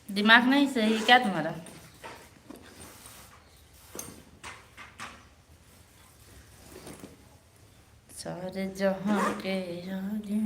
दिमाग नहीं सही क्या तुम्हारा? सारे जहां के आगे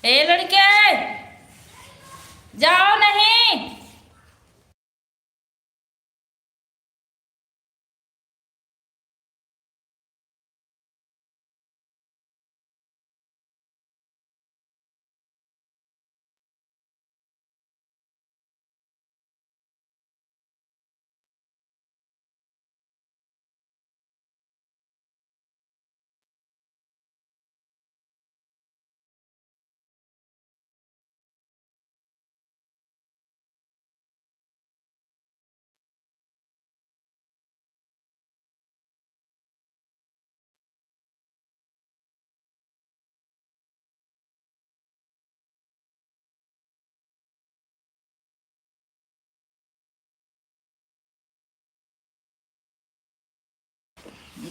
ए लड़के जाओ नहीं।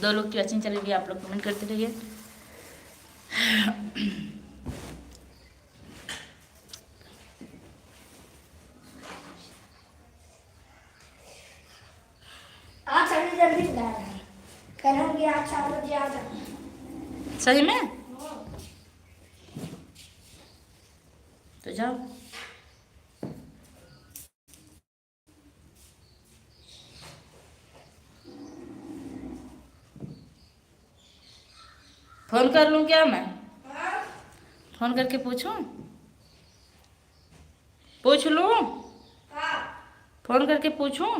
दो लोग की वॉचिंग चलेगी, आप लोग कमेंट करते रहिए। आज जल्दी जल्दी करूँगी, आज 4 बजे आ जाऊँ। सही में तो जाओ। फोन कर लूं क्या मैं? फोन करके पूछूं? पूछ लूं? फोन करके पूछूं?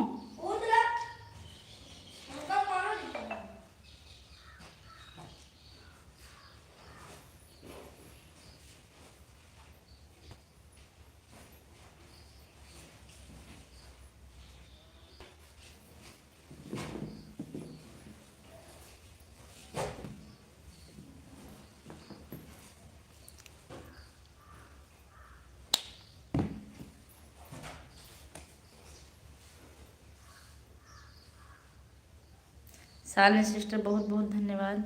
सालिन सिस्टर बहुत बहुत धन्यवाद।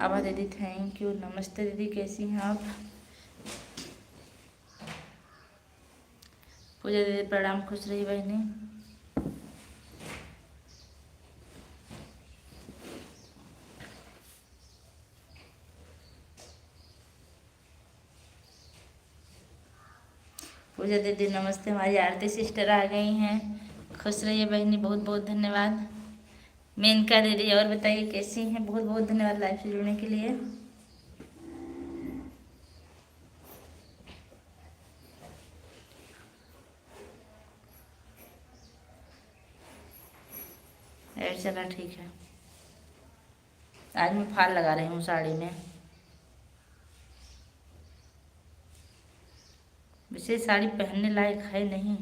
आभा दीदी थैंक यू। नमस्ते दीदी, कैसी हैं आप? पूजा दीदी प्रणाम, खुश रही बहनी। पूजा दीदी नमस्ते। हमारी आरती सिस्टर आ गई हैं, खुश रहिए बहनी, बहुत बहुत धन्यवाद। मेनका दीदी और बताइए कैसी हैं? बहुत बहुत धन्यवाद लाइव से जुड़ने के लिए। चला ठीक है। आज मैं फाल लगा रही हूँ साड़ी में। वैसे साड़ी पहनने लायक है नहीं,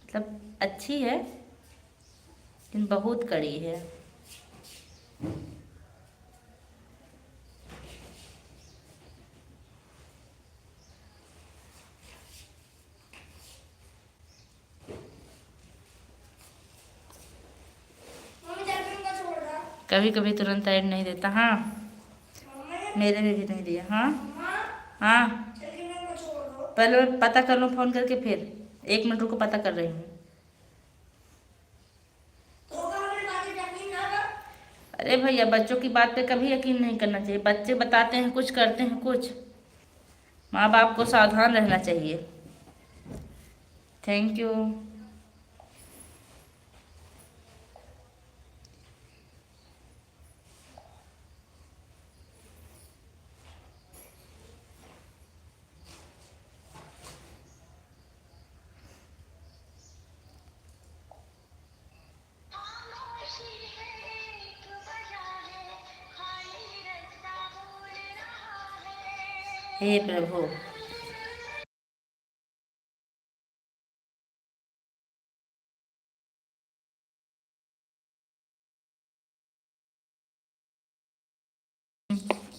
मतलब अच्छी है लेकिन बहुत कड़ी है। कभी कभी तुरंत ऐड नहीं देता। हाँ मेरे में भी नहीं दिया। हाँ हाँ पहले मैं पता कर लूँ फ़ोन करके, फिर 1 मिनट रुको, पता कर रही हूँ। अरे भैया बच्चों की बात पे कभी यकीन नहीं करना चाहिए। बच्चे बताते हैं कुछ, करते हैं कुछ। माँ बाप को सावधान रहना चाहिए। Thank you. हे प्रभु।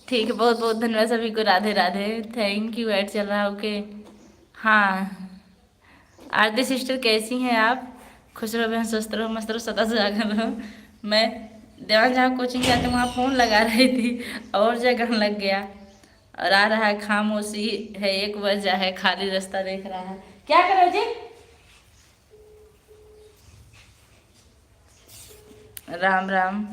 ठीक है, बहुत बहुत धन्यवाद सभी को। Radhe Radhe. Thank you. Ad चल रहा है, ओके। हाँ आरती सिस्टर कैसी हैं आप? खुश रहो बहन, स्वस्थ रहो, मस्त रहो, सदा सुहागन रहो। मैं देवान जहाँ कोचिंग जाते वहाँ फ़ोन लगा रही थी और जगह लग गया। और आ रहा है खामोशी है, 1 बजा है, खाली रास्ता देख रहा है। क्या करो जी? राम राम।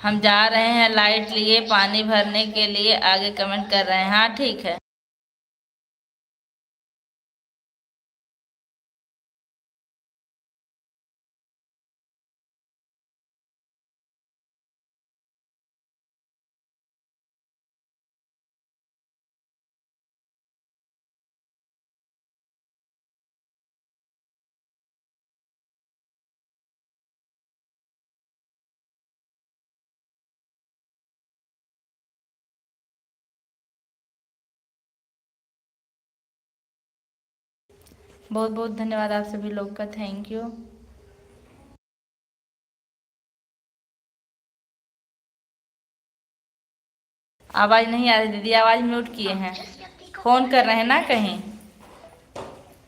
हम जा रहे हैं लाइट लिए पानी भरने के लिए, आगे कमेंट कर रहे हैं। हाँ ठीक है। बहुत बहुत धन्यवाद आप सभी लोग का, थैंक यू। आवाज़ नहीं आ रही दीदी, आवाज़ म्यूट किए हैं। फ़ोन कर रहे हैं ना कहीं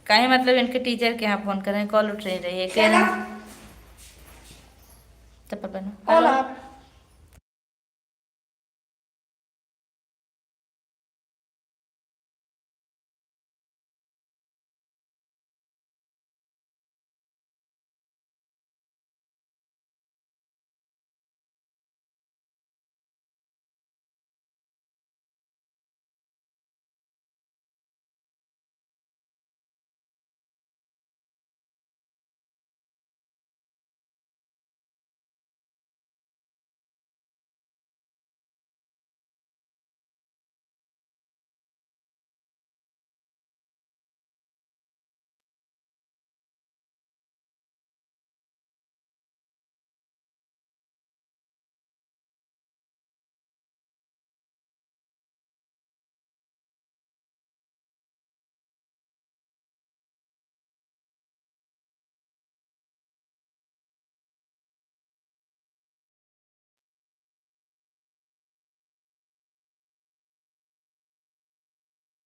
कहीं, मतलब इनके टीचर के यहाँ फ़ोन कर रहे हैं, कॉल उठ नहीं रही है, कह रहे हैं चप्पल पहनो। हेलो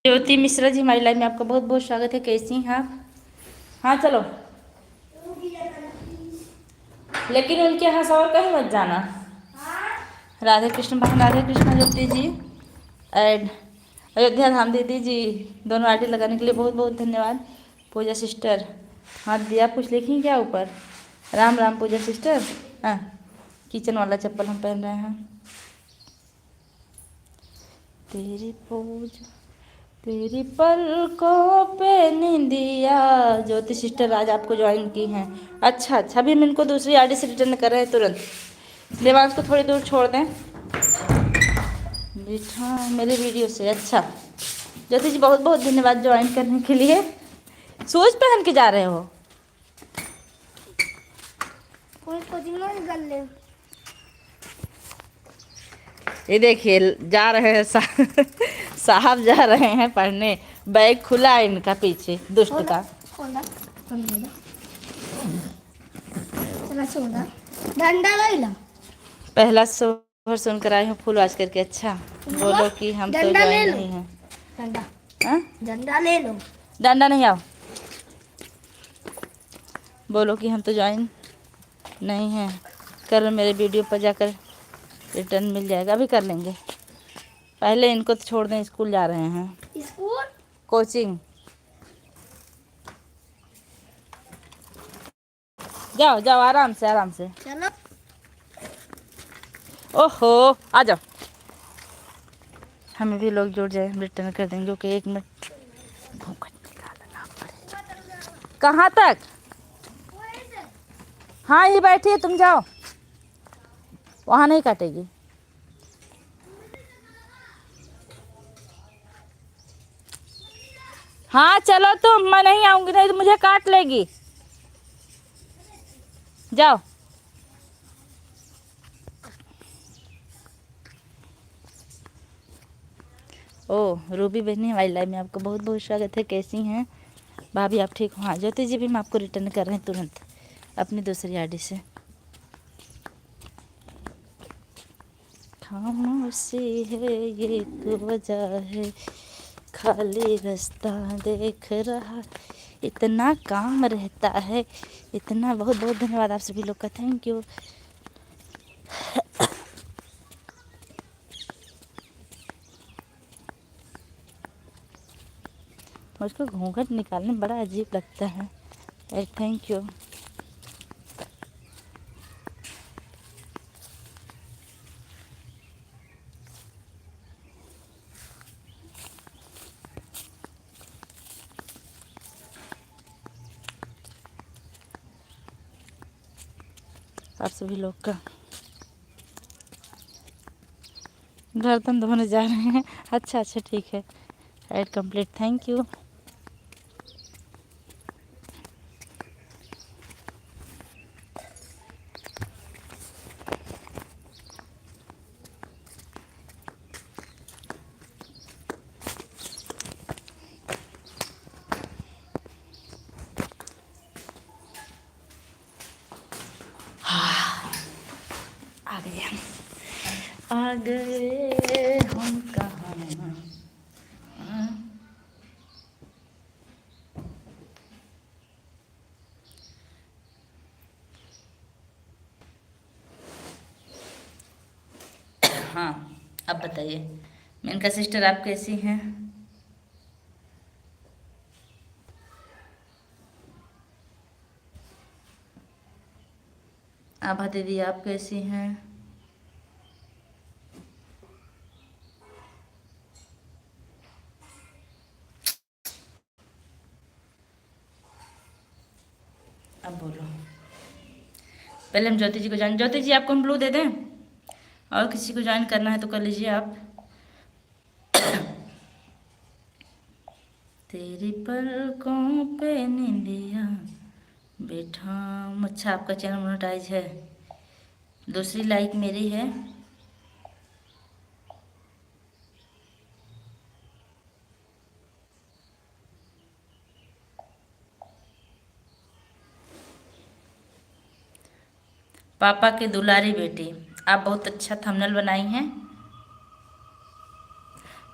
ज्योति मिश्रा जी हमारी लाइफ में आपका बहुत बहुत स्वागत है। कैसी हैं आप? हाँ चलो, लेकिन उनके यहाँ से और कहीं मत जाना। राधे कृष्ण बहन, राधे कृष्ण ज्योति जी एंड अयोध्या धाम दीदी जी, दोनों आईडी लगाने के लिए बहुत बहुत धन्यवाद। पूजा सिस्टर हाथ दिया, कुछ लिखी क्या ऊपर? राम राम पूजा सिस्टर। हाँ किचन वाला चप्पल हम पहन रहे हैं। तेरी पूजा तेरी पलकों पे निंदिया, ज्योति सिस्टर आज आपको ज्वाइन की हैं। अच्छा अच्छा, अभी हम इनको दूसरी आईडी से रिटर्न कर रहे हैं तुरंत। देवांश को थोड़ी दूर छोड़ दें बिठा मेरे वीडियो से। अच्छा ज्योति जी बहुत बहुत धन्यवाद ज्वाइन करने के लिए। शूज पहन के जा रहे हो? ये देखिए जा रहे हैं साहब जा रहे हैं पढ़ने। बैग खुला है इनका पीछे दुष्ट का। डंडा ले लो। पहला सोहर सुनकर आई हूँ फुल वॉच करके। अच्छा बोलो कि हम तो डंडा ले ज्वाइन लो। नहीं हैं। डंडा हाँ? डंडा ले लो। डंडा नहीं आओ। बोलो कि हम तो ज्वाइन नहीं हैं। कल मेरे वीडियो पर जाकर रिटर्न मिल जाएगा। अभी कर लेंगे, पहले इनको तो छोड़ दें, स्कूल जा रहे हैं। स्कूल कोचिंग जाओ जाओ आराम से आराम से। चलो। ओहो आ जाओ। हमें भी लोग जुड़ जाए, हम रिटर्न कर देंगे। ओके 1 मिनट घूंघट निकालना पड़ेगा। कहाँ तक? हाँ ये बैठी है, तुम जाओ, वहाँ नहीं काटेगी। हाँ चलो तुम, मैं नहीं आऊंगी, नहीं तो मुझे काट लेगी। जाओ। ओह रूबी बहनी वाइल्ड लाइफ में आपका बहुत बहुत स्वागत है। कैसी हैं भाभी आप? ठीक हो? हाँ ज्योति जी भी हम आपको रिटर्न कर रहे हैं तुरंत अपनी दूसरी आईडी से। खामोशी है ये एक वजह है, खाली रास्ता देख रहा, इतना काम रहता है इतना। बहुत बहुत धन्यवाद आप सभी लोग का, थैंक यू। मुझको घूंघट निकालने में बड़ा अजीब लगता है। Thank you. आप सभी लोग का गर्दन धोने जा रहे हैं। अच्छा अच्छा ठीक है, ऐड कंप्लीट, थैंक यू। आ गए हम, आ गए हम कहाँ। हाँ अब बताइए मेनका सिस्टर आप कैसी हैं? आभा दीदी आप कैसी हैं? अब बोलो। पहले हम ज्योति जी को ज्वाइन, ज्योति जी आपको हम ब्लू दे दें, और किसी को ज्वाइन करना है तो कर लीजिए आप। तेरी पलकों पे नींदिया बैठा। अच्छा आपका चैनल मोनेटाइज है, दूसरी लाइक मेरी है। पापा की दुलारी बेटी, आप बहुत अच्छा थंबनेल बनाई हैं,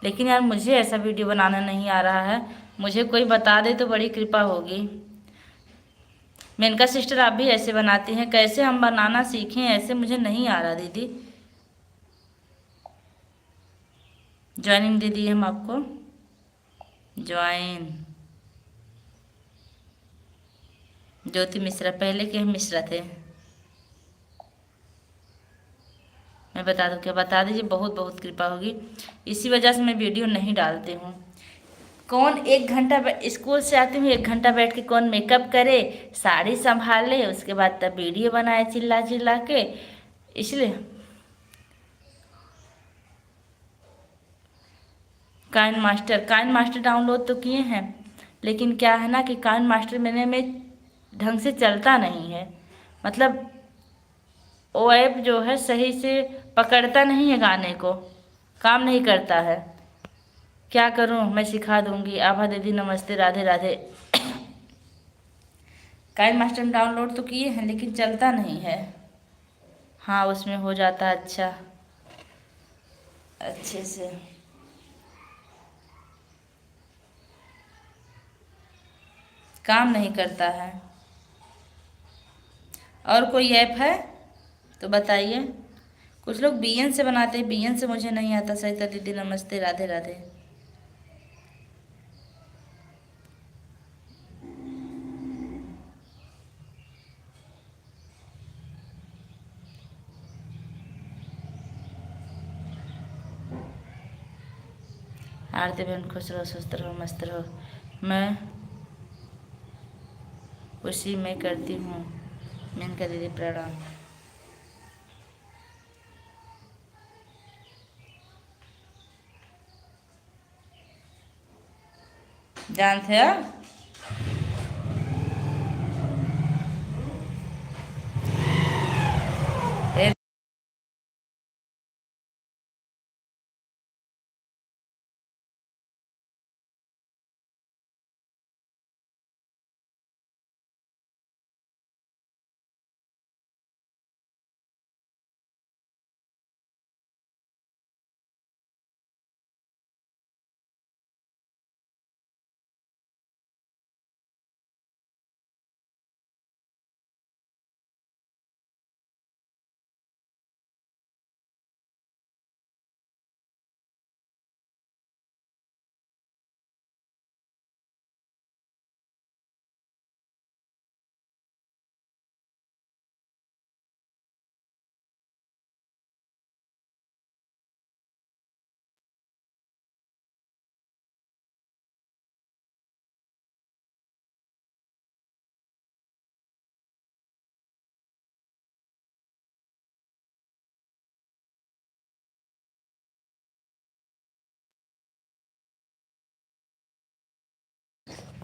लेकिन यार मुझे ऐसा वीडियो बनाना नहीं आ रहा है। मुझे कोई बता दे तो बड़ी कृपा होगी। मेनका सिस्टर आप भी ऐसे बनाती हैं? कैसे हम बनाना सीखें? ऐसे मुझे नहीं आ रहा दीदी। ज्वाइनिंग दे दी हम आपको, ज्वाइन। ज्योति मिश्रा, पहले के हम मिश्रा थे। मैं बता दूं क्या? बता दीजिए, बहुत बहुत कृपा होगी। इसी वजह से मैं वीडियो नहीं डालती हूँ। कौन 1 घंटा स्कूल से आती हूँ 1 घंटा बैठ के कौन मेकअप करे, साड़ी संभाले, उसके बाद तब वीडियो बनाए चिल्ला चिल्ला के, इसलिए। काइन मास्टर डाउनलोड तो किए हैं, लेकिन क्या है ना कि काइन मास्टर मेरे में ढंग से चलता नहीं है। मतलब वो ऐप जो है सही से पकड़ता नहीं है, गाने को काम नहीं करता है। क्या करूं, मैं सिखा दूंगी। आभा दीदी नमस्ते, राधे राधे। काइन मास्टर में डाउनलोड तो किए हैं लेकिन चलता नहीं है। हाँ उसमें हो जाता अच्छा, अच्छे से। काम नहीं करता है। और कोई ऐप है तो बताइए। कुछ लोग बीएन से बनाते हैं, बीएन से मुझे नहीं आता। सरिता दीदी नमस्ते, राधे राधे। आरती बहन खुश रहो, स्वस्थ रहो, मस्त रहो। मैं उसी में करती हूँ। मेनका दीदी प्रणाम। जानते हो ए,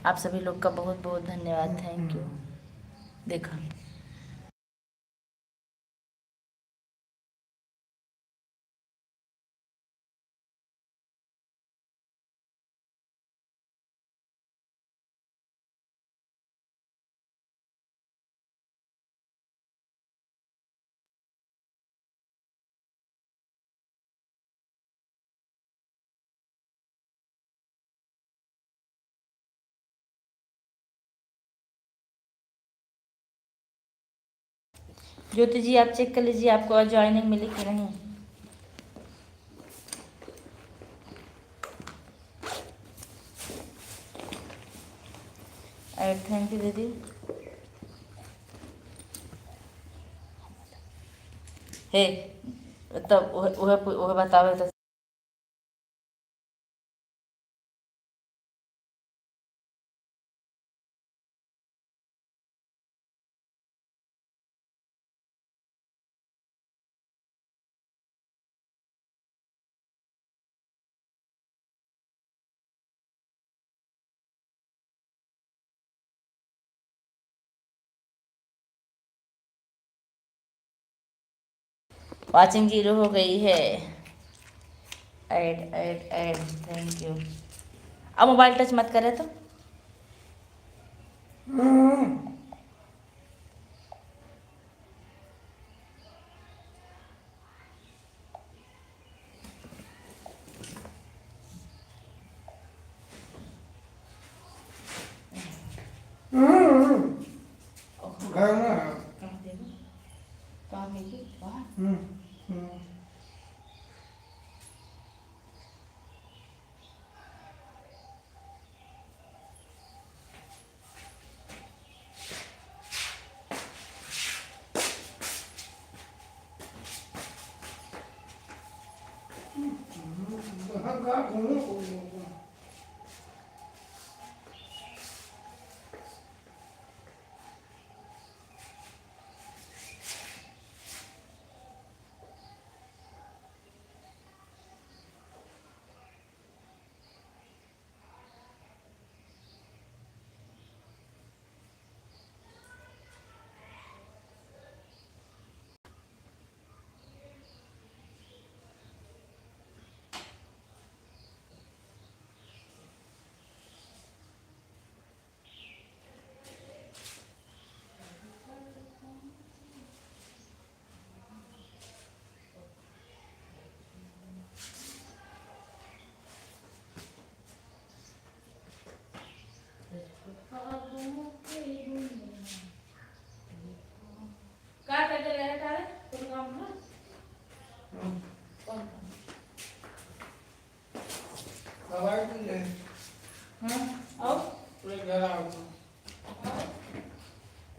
आप सभी लोग का बहुत बहुत धन्यवाद, थैंक यू। देखा ज्योति जी, आप चेक कर लीजिए आपको आज ज्वाइनिंग मिली कि नहीं। थैंक यू दीदी। हे तब वह बतावे तो। वाचिंग 0 हो गई है। Add add add, thank you. अब मोबाइल टच मत करे तो।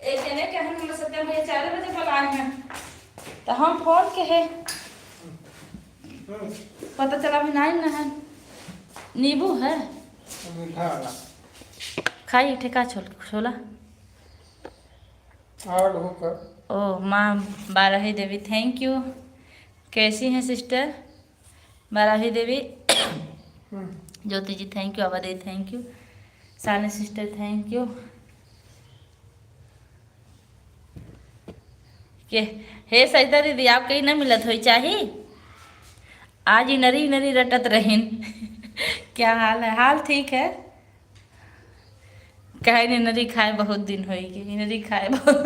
एक जने के हम सत्यम भैया 4 बजे बुलाए हैं तो हम फोन के है पता चला भी नहीं ना है। नींबू है मीठा वाला खाई ठेका छोला। और होकर ओ माँ बाराही देवी थैंक यू। कैसी हैं sister Barahi Devi? Jyoti ji thank you. Avadevi thank you. Sani sister thank you. के हे सरिता दीदी आप कहीं ना मिलत हो चाहिए आज ही नरी नरी रटत रहीन क्या हाल है? हाल ठीक है। कहे ने नरी खाए बहुत दिन होई नरी खाए बहुत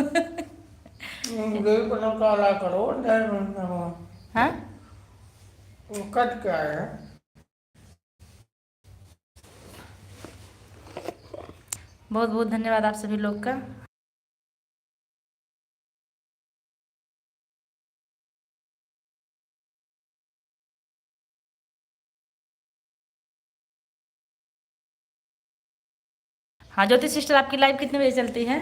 मुझे बना काला करो डर बनना हो हाँ वो कट क्या है बहुत बहुत धन्यवाद आप सभी लोग का। हाँ ज्योति सिस्टर आपकी लाइव कितने बजे चलती है?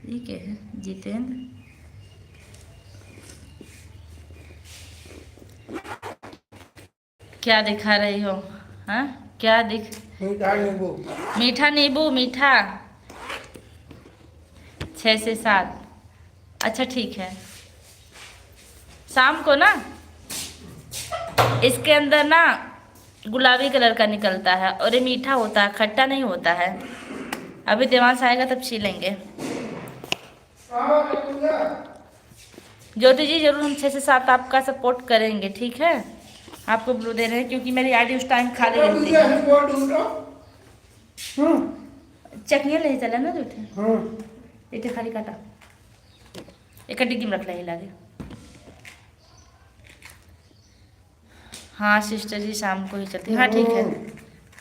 ये क्या है जितेंद्र? क्या दिखा रही हो? हाँ क्या दिख? मीठा नींबू मीठा नींबू मीठा 6 से 7। अच्छा ठीक है। शाम को ना इसके अंदर ना गुलाबी कलर का निकलता है और ये मीठा होता है खट्टा नहीं होता है। अभी देवांश आएगा तब छीलेंगे। ज्योति जी जरूर हम 6 से 7 आपका सपोर्ट करेंगे ठीक है। आपको ब्लू दे रहे हैं क्योंकि मेरी आईडी उस टाइम खाली रहती है। चटनियाँ ले चला ना जूठे इतने खाली काटा एक डिग्गी में रख ला लागे। हाँ सिस्टर जी शाम को ही चलती है। हाँ ठीक है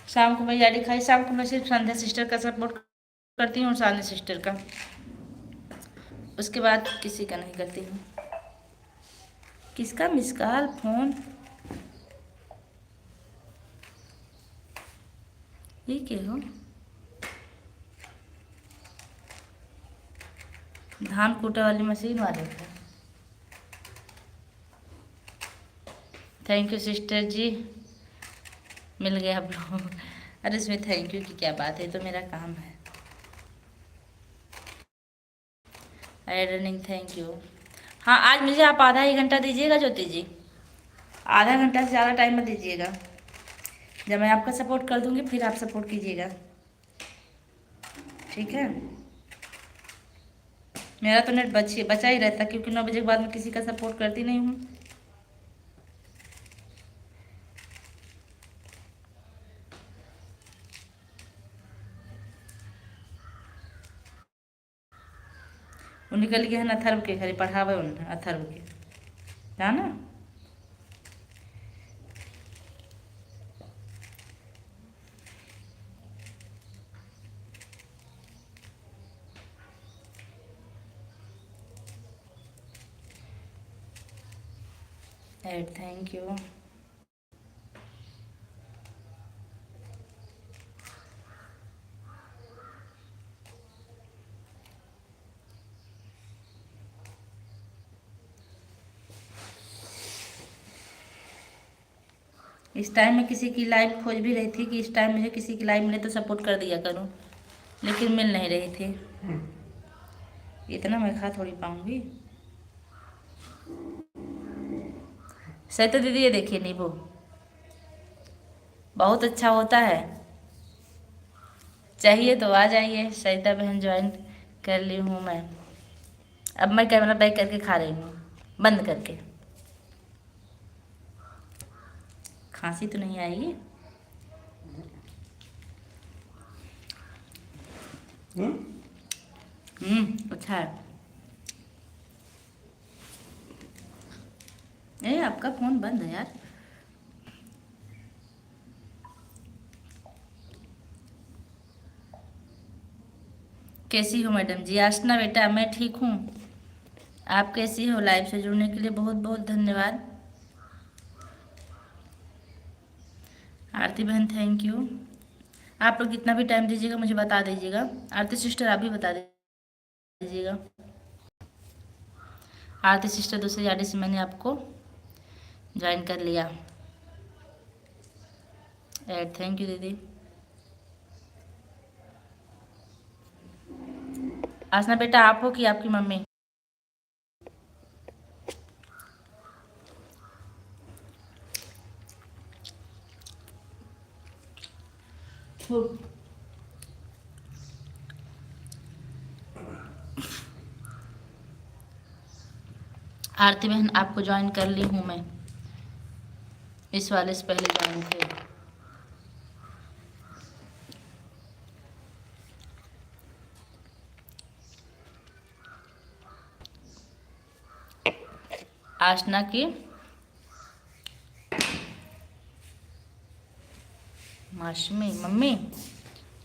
शाम को मैं आईडी खाई। शाम को मैं सिर्फ संध्या सिस्टर का सपोर्ट करती हूँ और सानी सिस्टर का। उसके बाद किसी का नहीं करती हूँ। किसका मिस कॉल फोन? ये क्या हो? धान कूटे वाली मशीन वाले का। थैंक यू सिस्टर जी मिल गया आप लोग। अरे इसमें थैंक यू की क्या बात है तो मेरा काम है। Running thank you. हाँ आज मुझे आप आधा ही घंटा दीजिएगा ज्योति जी। आधा घंटा से ज़्यादा टाइम मत दीजिएगा। जब मैं आपका सपोर्ट कर दूंगी फिर आप सपोर्ट कीजिएगा ठीक है। मेरा तो नेट बचा ही रहता क्योंकि 9 बजे के बाद मैं किसी का सपोर्ट करती नहीं हूँ। वो निकल गए हैं अथर्व के घरे पढ़ावे उन्हें अथर्व के जाना। Thank you. इस टाइम में किसी की लाइव खोज भी रही थी कि इस टाइम मुझे किसी की लाइव मिले तो सपोर्ट कर दिया करूं लेकिन मिल नहीं रही थी। इतना मैं खा थोड़ी पाऊंगी। सही तो दीदी ये देखिए नींबू बहुत अच्छा होता है। चाहिए तो आ जाइए। सरिता बहन ज्वाइन कर ली हूँ मैं। अब मैं कैमरा बैक करके खा रही हूँ बंद करके। खांसी तो नहीं आएगी? अच्छा है। आपका फोन बंद है यार। कैसी हो मैडम जी? आसना बेटा मैं ठीक हूँ। आप कैसी हो? लाइव से जुड़ने के लिए बहुत बहुत धन्यवाद। आरती बहन थैंक यू। आप लोग जितना भी टाइम दीजिएगा मुझे बता दीजिएगा। आरती सिस्टर आप भी बता दीजिएगा। आरती सिस्टर दूसरी आईडी से मैंने आपको ज्वाइन कर लिया। ऐड थैंक यू दीदी। आसना बेटा आप हो कि आपकी मम्मी? आरती बहन आपको ज्वाइन कर ली हूँ मैं, इस वाले से पहले ज्वाइन थे। आसना की माशमी मम्मी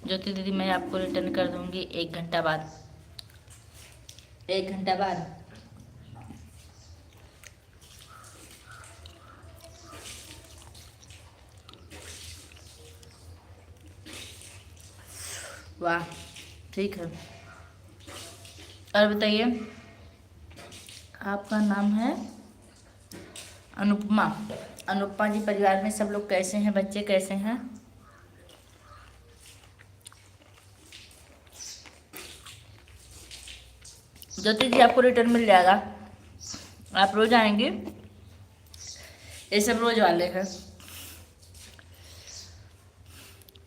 ज्योति दीदी मैं आपको रिटर्न कर दूंगी 1 घंटा बाद। 1 घंटा बाद वाह ठीक है। और बताइए आपका नाम है अनुपमा। अनुपमा जी परिवार में सब लोग कैसे हैं? बच्चे कैसे हैं? ज्योति जी आपको रिटर्न मिल जाएगा, आप रोज आएंगे। ये सब रोज वाले हैं।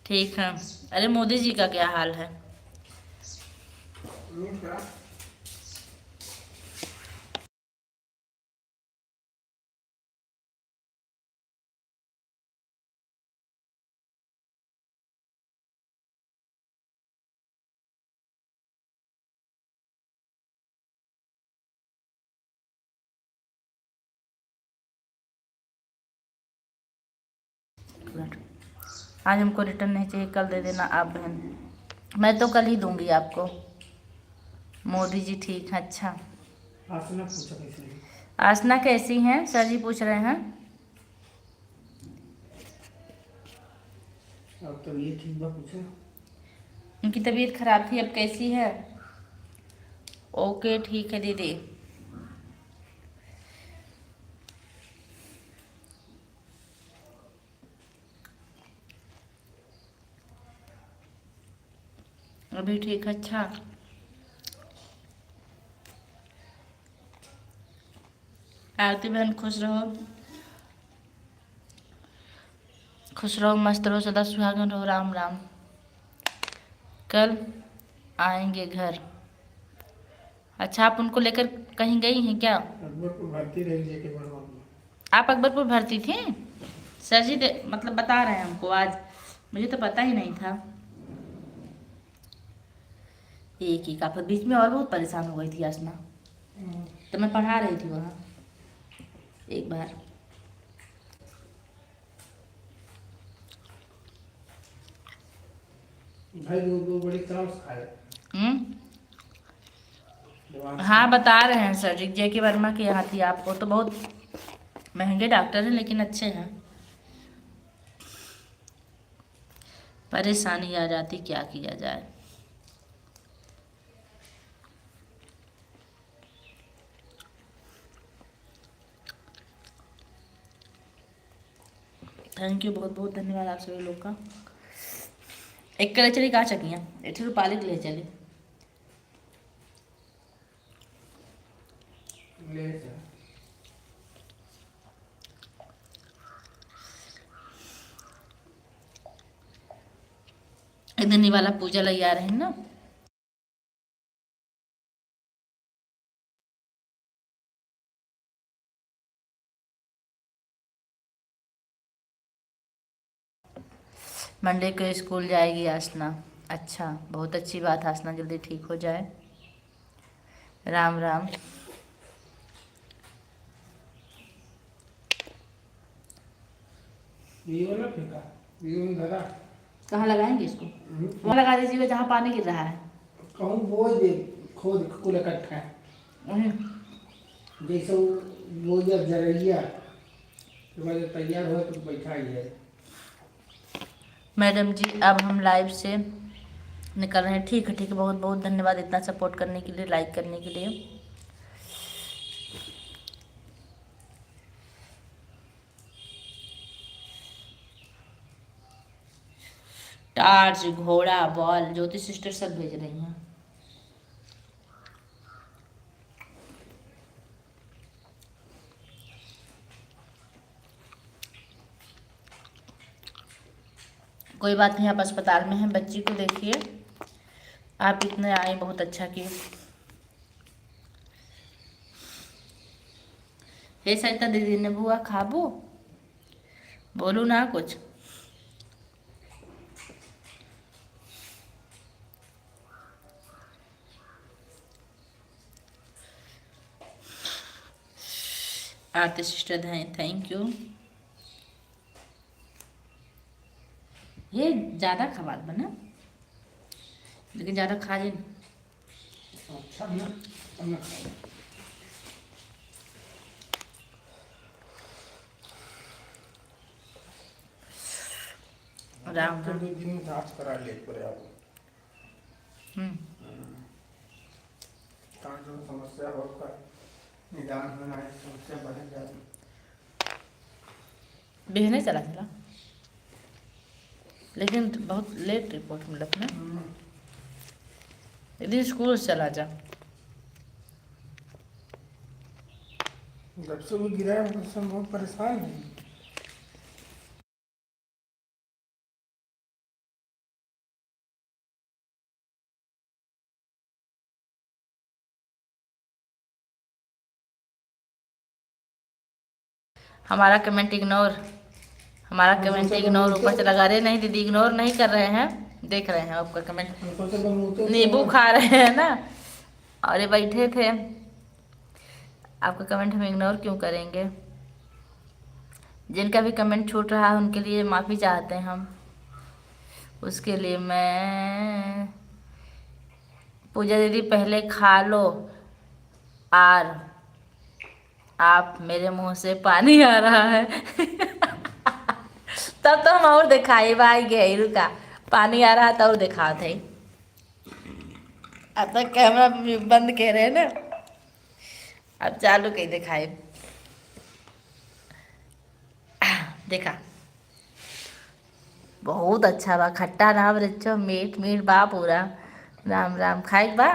ठीक है। अरे मोदी जी का क्या हाल है? आज हमको रिटर्न नहीं चाहिए, कल दे देना आप बहन। मैं तो कल ही दूंगी आपको। मोदी जी ठीक है। अच्छा आसना पूछा कैसे? आसना कैसी हैं सर जी पूछ रहे हैं। अब तो ये ठीक बा पूछा। उनकी तबीयत खराब थी, अब कैसी है? ओके ठीक है दीदी। अभी ठीक है। अच्छा आरती बहन खुश रहो, खुश रहो, मस्त रहो, सदा सुहागन रहो। राम राम। कल आएंगे घर। अच्छा आप उनको लेकर कहीं गई हैं क्या? अकबरपुर भर्ती रही जेके बड़वा में। आप अकबरपुर भर्ती थी? सर जी मतलब बता रहे हैं हमको आज, मुझे तो पता ही नहीं था। एक ही काफत बीच में और बहुत परेशान हो गई थी आसना, तो मैं पढ़ा रही थी वहाँ एक बार। भाई दो बड़ी चावल खाए। हाँ बता रहे हैं सर जी, जेके वर्मा के यहाँ थी। आपको तो बहुत महंगे डॉक्टर हैं लेकिन अच्छे हैं। परेशानी आ जाती, क्या किया जाए। थैंक यू, बहुत बहुत धन्यवाद आप सभी लोग का। एक कले चली कहाँ चकियाँ एठी रूपाली के ले चली। ले जा। एक दिन वाला पूजा लगी आ रहे हैं ना। मंडे को स्कूल जाएगी आसना। अच्छा बहुत अच्छी बात है, आसना जल्दी ठीक हो जाए। राम राम। ये वाला फेंका, ये वाला धरा। कहाँ लगाएंगे इसको? वहाँ लगा दीजिएगा जहाँ पानी गिर रहा है। कहूँ बोझ दे, खोद कुल इकट्ठा वहीं जैसे वो जब जरिया तो बाद तैयार हो तो बैठा ही है। मैडम जी अब हम लाइव से निकल रहे हैं। ठीक है, बहुत बहुत धन्यवाद इतना सपोर्ट करने के लिए, लाइक करने के लिए। टार्च, घोड़ा, बॉल ज्योति सिस्टर सब भेज रही हैं। कोई बात नहीं, आप अस्पताल में हैं, बच्ची को देखिए। आप इतने आए, बहुत अच्छा किए। हे सरिता दीदी ने बुआ खाबो, बोलू ना कुछ। आरती सिस्टर थैंक यू। ये ज़्यादा खबात बना, लेकिन ज़्यादा खा जी। अच्छा ना, अब ना खाओ। राम तो राम। 2 दिन में जांच करा ले पड़े आप। कहाँ जो समस्या हो का निदान होना है, समस्या बढ़ जाती। बिजने चला चला, लेकिन बहुत लेट रिपोर्ट मिला था ना। यदि स्कूल से चला जा। जब से वो गिरा है तब से हम बहुत परेशान हैं। हमारा कमेंट इग्नोर, हमारा कमेंट इग्नोर ऊपर से लगा रहे। नहीं दीदी, इग्नोर नहीं कर रहे हैं, देख रहे हैं आपका कमेंट। नींबू खा रहे हैं ना, और ये बैठे थे। आपका कमेंट हम इग्नोर क्यों करेंगे? जिनका भी कमेंट छूट रहा है उनके लिए माफ़ी चाहते हैं हम। उसके लिए मैं, पूजा दीदी पहले खा लो। आर, आप मेरे मुंह से पानी आ रहा है। तब तो हम और दिखाई भाई गए, रुका पानी आ रहा था और दिखा थे। अब तक कैमरा बंद कह रहे हैं ना, अब चालू कहीं दिखाए। देखा, बहुत अच्छा बा, खट्टा रहा बच्चों, मीठ मीठ बा पूरा। राम राम, खाए बा।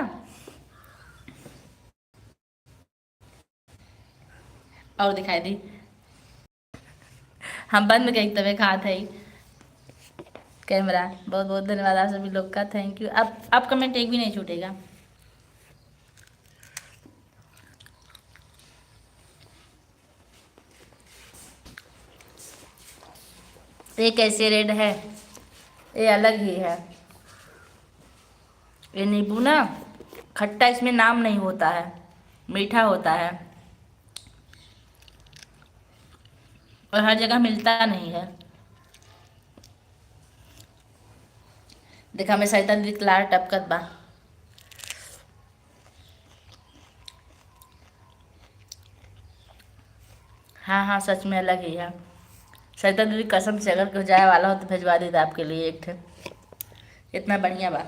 और दिखाई दी, हम बंद कहीं तबे खाते ही कैमरा। बहुत बहुत धन्यवाद आप सभी लोग का, थैंक यू। अब कमेंट एक भी नहीं छूटेगा। ये कैसे रेड है, ये अलग ही है। ये नींबू ना खट्टा, इसमें नाम नहीं होता है, मीठा होता है और हर जगह मिलता नहीं है। देखा मैं सहिता दीदी लार टपकत बा। हाँ हाँ, सच में अलग ही है। सहिता दीदी कसम से, अगर कोई जाए वाला हो तो भिजवा देता आपके लिए एक ठे, इतना बढ़िया बा।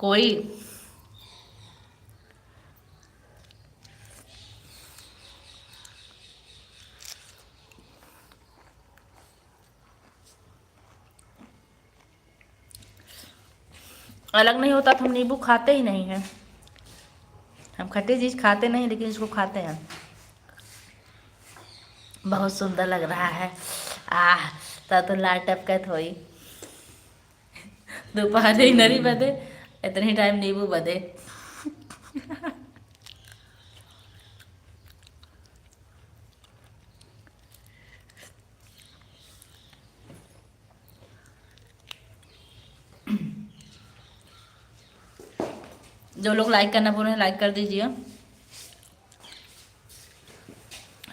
कोई अलग नहीं होता तो हम नींबू खाते ही नहीं हैं। हम खट्टी चीज़ खाते नहीं, लेकिन इसको खाते हैं। बहुत सुंदर लग रहा है। आह, तब तो लाल टपकत होई। दोपहर ही नरी बदे, इतने टाइम नींबू बदे। जो लोग लाइक करना भूल रहे हैं, लाइक कर दीजिए।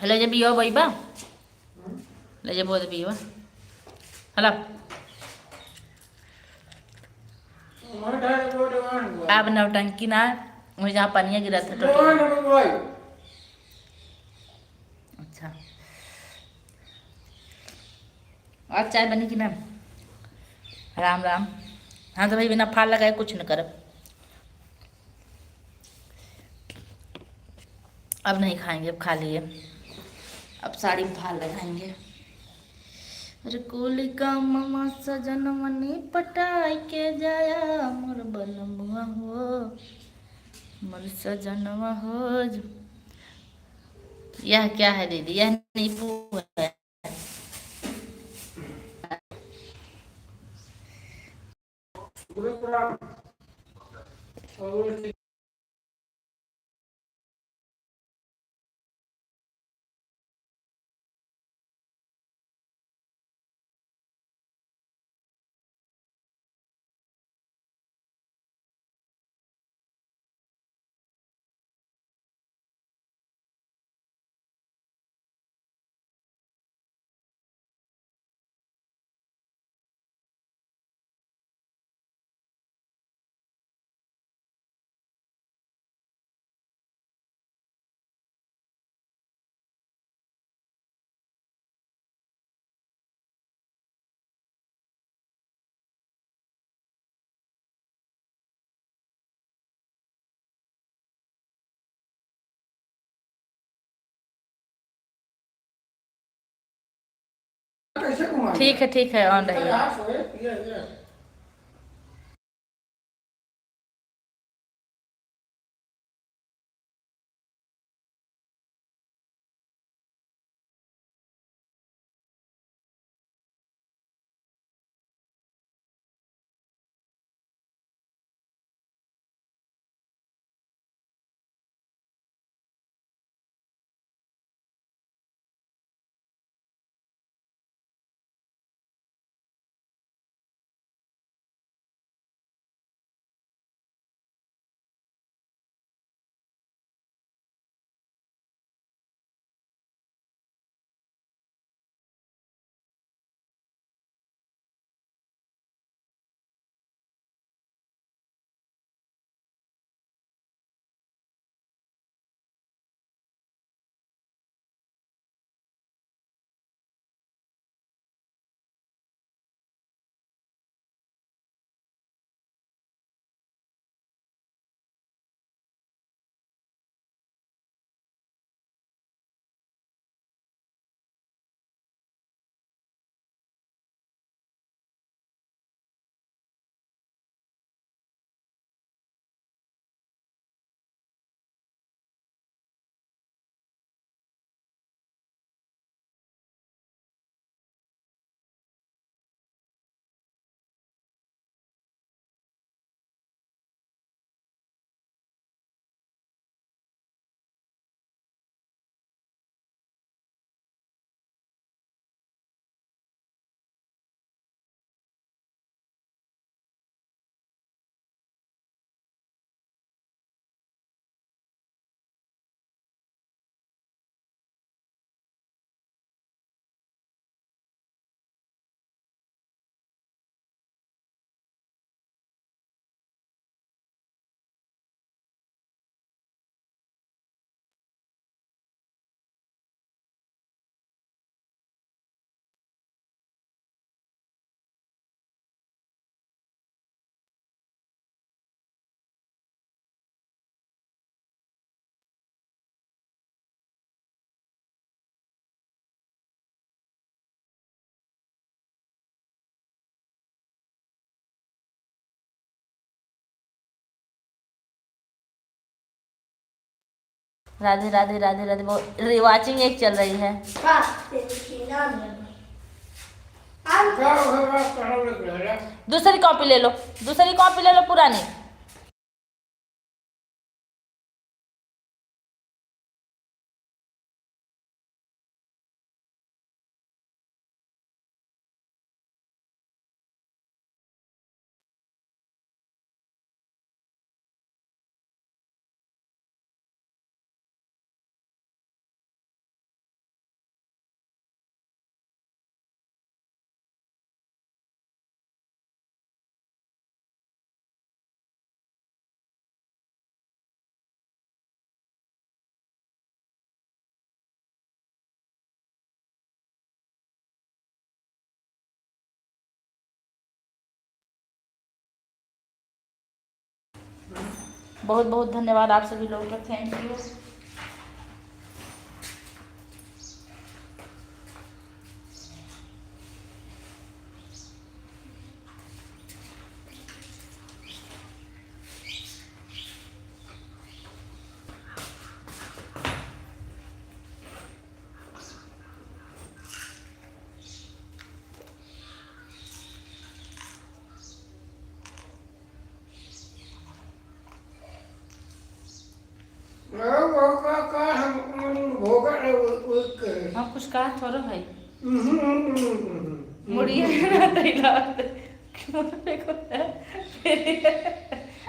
हेलो जब पियो भाई बा, ले जब बोल पियो। हेलो, आप नौटंकी ना मुझे जहाँ पनिया गिरा था मोहन टोटल। नमक भाई। अच्छा, और चाय बनी कि ना? राम राम। हाँ तो भाई बिना फाल लगाए कुछ न करब। अब नहीं खाएंगे, अब खा लिए। अब साड़ी में फाल लगाएंगे। अरे कोली का मामा सजन मनी पटाई के जाया मोर बनमुआ हो, मोर सजनवा हो यह क्या है दीदी? यह नींबू है। गुरु प्रणाम। और कैसे घुमा? ठीक है, ऑन रही है। हाँ, सोए, ये। राधे राधे राधे राधे। रिवाचिंग एक चल रही है। हाँ, देखिए नाम है। आप क्या होगा? कहाँ लग रहा है? दूसरी कॉपी ले लो, दूसरी कॉपी ले लो, पुरानी। बहुत बहुत धन्यवाद आप सभी लोगों का, थैंक यू। हाँ कुछ कहा थोड़ा भाई मुड़िया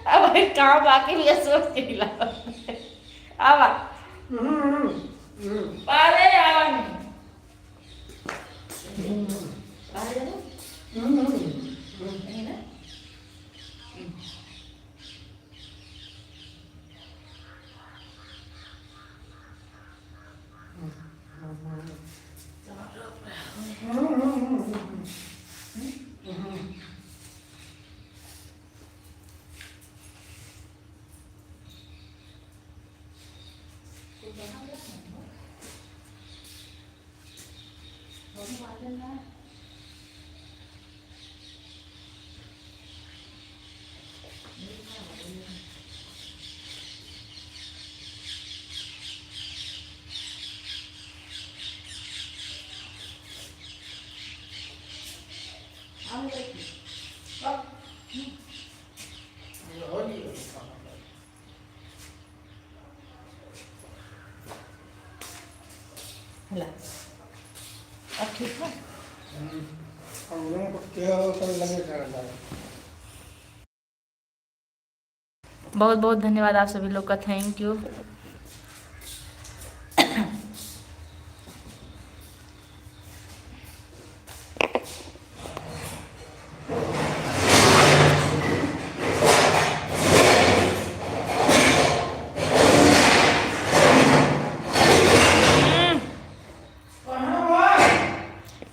अब भाई कहाँ बाकी भी सोच के हिला अब अरे यार नहीं ना अब ठीक है। बहुत बहुत धन्यवाद आप सभी लोग का, थैंक यू।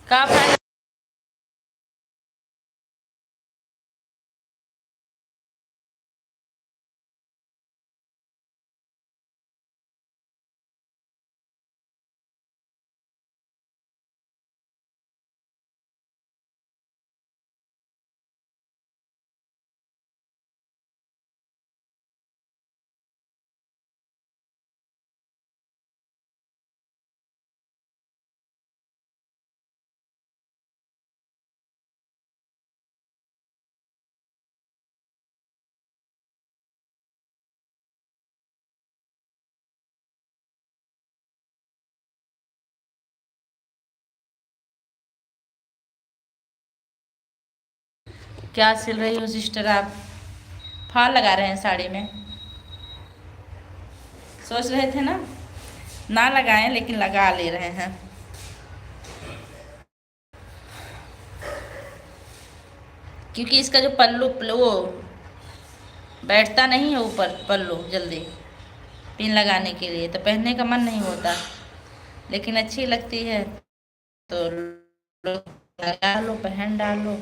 का क्या सिल रही हो सिस्टर आप? फाल लगा रहे हैं साड़ी में, सोच रहे थे ना लगाएं लेकिन लगा ले रहे हैं। क्योंकि इसका जो पल्लू वो बैठता नहीं है ऊपर पल्लू जल्दी पिन लगाने के लिए, तो पहनने का मन नहीं होता, लेकिन अच्छी लगती है तो लगा लो, पहन डालो।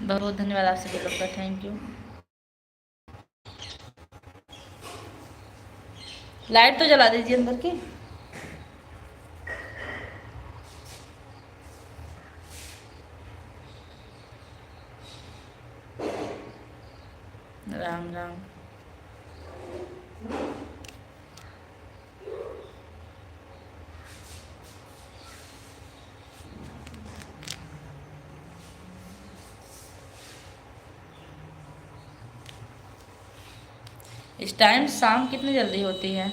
बहुत बहुत धन्यवाद आप सभी लोग का, थैंक यू। लाइट तो जला दीजिए अंदर की। राम राम। इस टाइम शाम कितनी जल्दी होती है,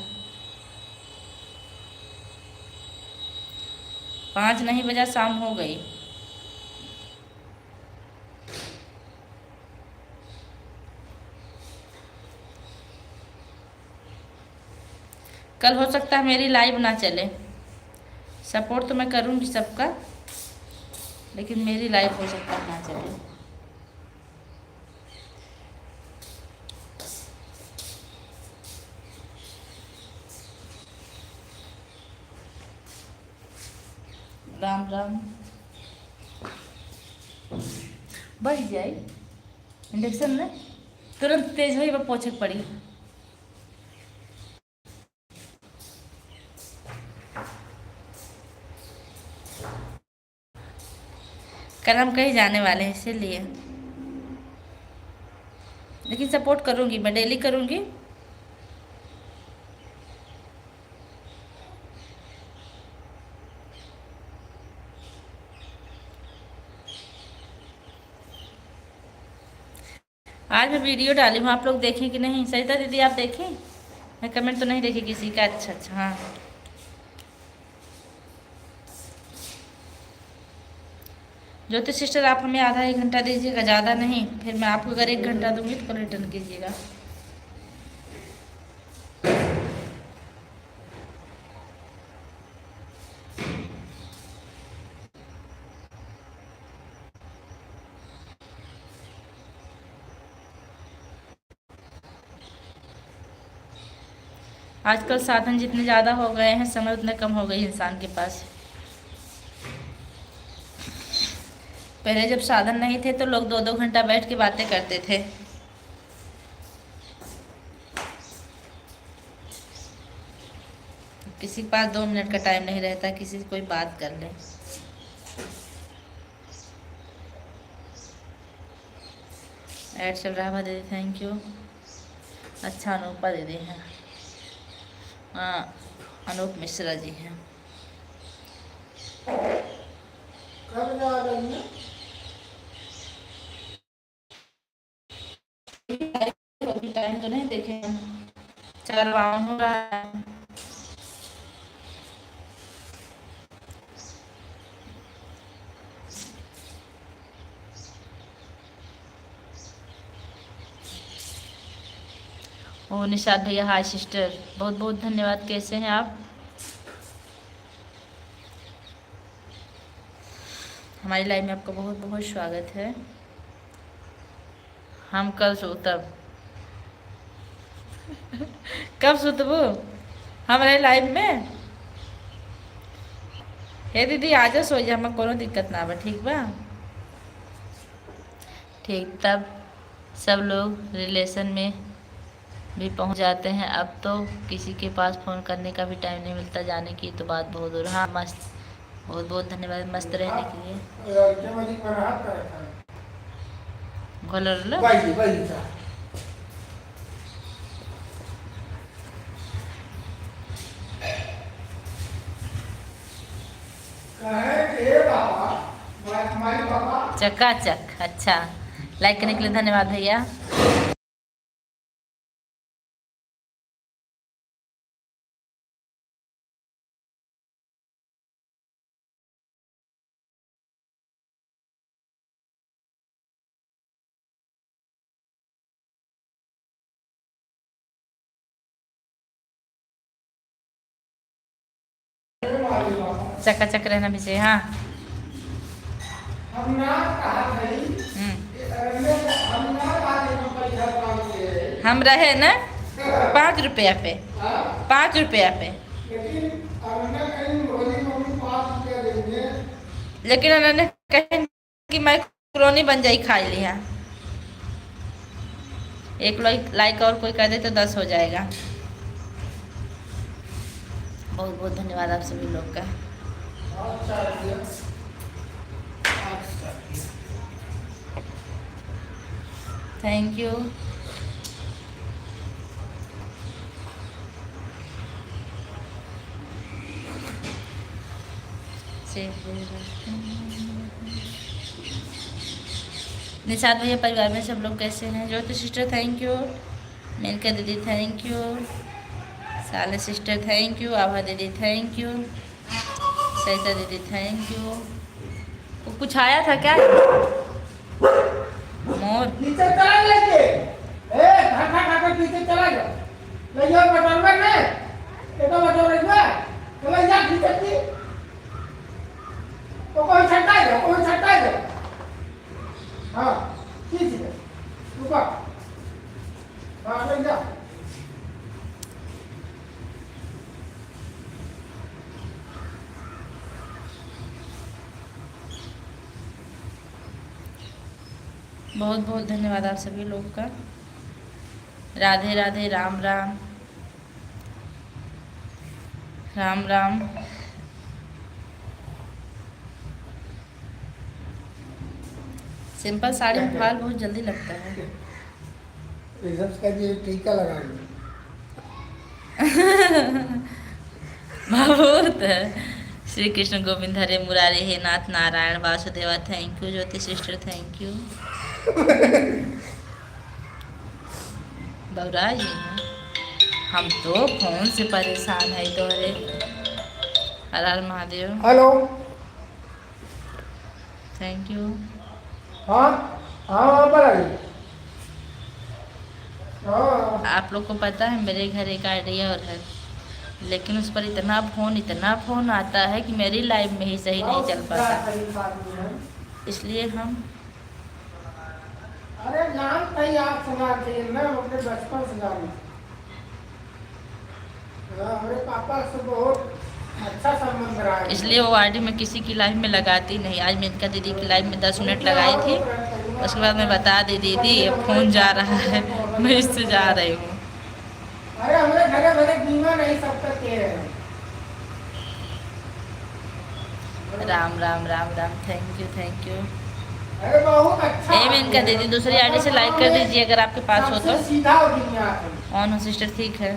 5 नहीं बजा शाम हो गई। कल हो सकता है मेरी लाइव ना चले, सपोर्ट तो मैं करूँगी सबका, लेकिन मेरी लाइव हो सकता है ना चले। राम राम। बढ़ जाए इंडक्शन में तुरंत तेज हुई वह पोछक पड़ी। कल हम कहीं जाने वाले हैं इसीलिए, लेकिन सपोर्ट करूंगी, मैं डेली करूंगी। आज मैं वीडियो डाली हूँ, आप लोग देखें कि नहीं? सरिता दीदी आप देखें? मैं कमेंट तो नहीं देखी किसी का। अच्छा अच्छा, हाँ। ज्योति सिस्टर आप हमें आधा 1 घंटा दीजिएगा, ज़्यादा नहीं, फिर मैं आपको अगर 1 घंटा दूंगी तो रिटर्न कीजिएगा। आजकल साधन जितने ज़्यादा हो गए हैं, समय उतना कम हो गई इंसान के पास। पहले जब साधन नहीं थे तो लोग 2-2 घंटा बैठ के बातें करते थे। किसी के पास 2 मिनट का टाइम नहीं रहता, किसी से कोई बात कर ले। ऐड चल रहा है दीदी, थैंक यू। अच्छा अनूपा दीदी हैं, हाँ अनूप मिश्रा जी हैं। कब जा रही है? टाइम तो नहीं देखे, 4 हो रहा है। ओ निशाद भैया हाय सिस्टर, बहुत बहुत धन्यवाद। कैसे हैं आप? हमारी लाइफ में आपका बहुत बहुत स्वागत है। हम कल सोतब कब सुतबू हमारे लाइफ में? हे दीदी आजा सो जा, हमें कोनो दिक्कत ना बा, ठीक बा? ठीक, तब सब लोग रिलेशन में भी पहुंच जाते हैं। अब तो किसी के पास फ़ोन करने का भी टाइम नहीं मिलता, जाने की तो बात बहुत दूर। हाँ मस्त, बहुत बहुत धन्यवाद मस्त रहने के लिए। घोलर लो चकाचक। अच्छा, लाइक करने के लिए धन्यवाद भैया। चकाचक रहना भी चाहिए। हाँ हम रहे ना 5 रुपया पे, 5 रुपया पे, लेकिन उन्होंने कहीं कि मैक्रोनी बन जाई खा लिया। 1 लाइक और कोई कर दे तो 10 हो जाएगा। बहुत बहुत धन्यवाद आप सभी लोग का। Thank you. निशाद भैया परिवार में सब लोग कैसे हैं? ज्योति सिस्टर थैंक यू, मेनका दीदी थैंक यू, साले सिस्टर थैंक यू, आभा दीदी थैंक यू, सरिता दीदी थैंक यू। वो कुछ आया था क्या? मोर नीचे चला लेके खाना खाकर पीछे चला जा, ले जाओ बटोरवा ने, ये तो बटोरवा चला जा नीचे की, तो कोई छट्टा है, हाँ ठीक है, रुको, हाँ ले जा। बहुत बहुत धन्यवाद आप सभी लोग का। राधे राधे, राम राम, राम राम। सिंपल साड़ी में फाल बहुत जल्दी लगता है। रिजल्ट का ये टीका लगा लो। बहुत है। श्री कृष्ण गोविंद हरे मुरारी, हे नाथ Narayan Vasudeva, thank you. Jyoti sister thank you. Babra ji हम तो फोन से परेशान है तो। अरे हर हर महादेव। हेलो। Thank you. हाँ हाँ वहाँ पर आ गई। हाँ आप लोग को पता है मेरे घर एक आइडिया और है, लेकिन उस पर इतना फ़ोन आता है कि मेरी लाइफ में ही सही नहीं चल पाता, इसलिए हम। अरे जानते ही आप सुनाते हैं ना, अपने बचपन से जान। हमारे पापा से बहुत अच्छा संबंध रहा है, इसलिए वो आईडी मैं किसी की लाइफ में लगाती नहीं। आज मेनका दीदी की लाइफ में 10 मिनट लगाई थी, उसके बाद मैं बता दी दीदी ये फ़ोन जा रहा है, मैं इससे जा रही हूँ। अरे हमारे घरे भरे बीमा नहीं सब तक के हैं। Ram Ram Ram Ram, thank you thank you. अरे बहुत अच्छा। ए मेनका दीदी दूसरी आईडी से लाइक कर दीजिए अगर आपके पास हो तो। सीधा हो दुनिया है। ऑन हो सिस्टर, ठीक है।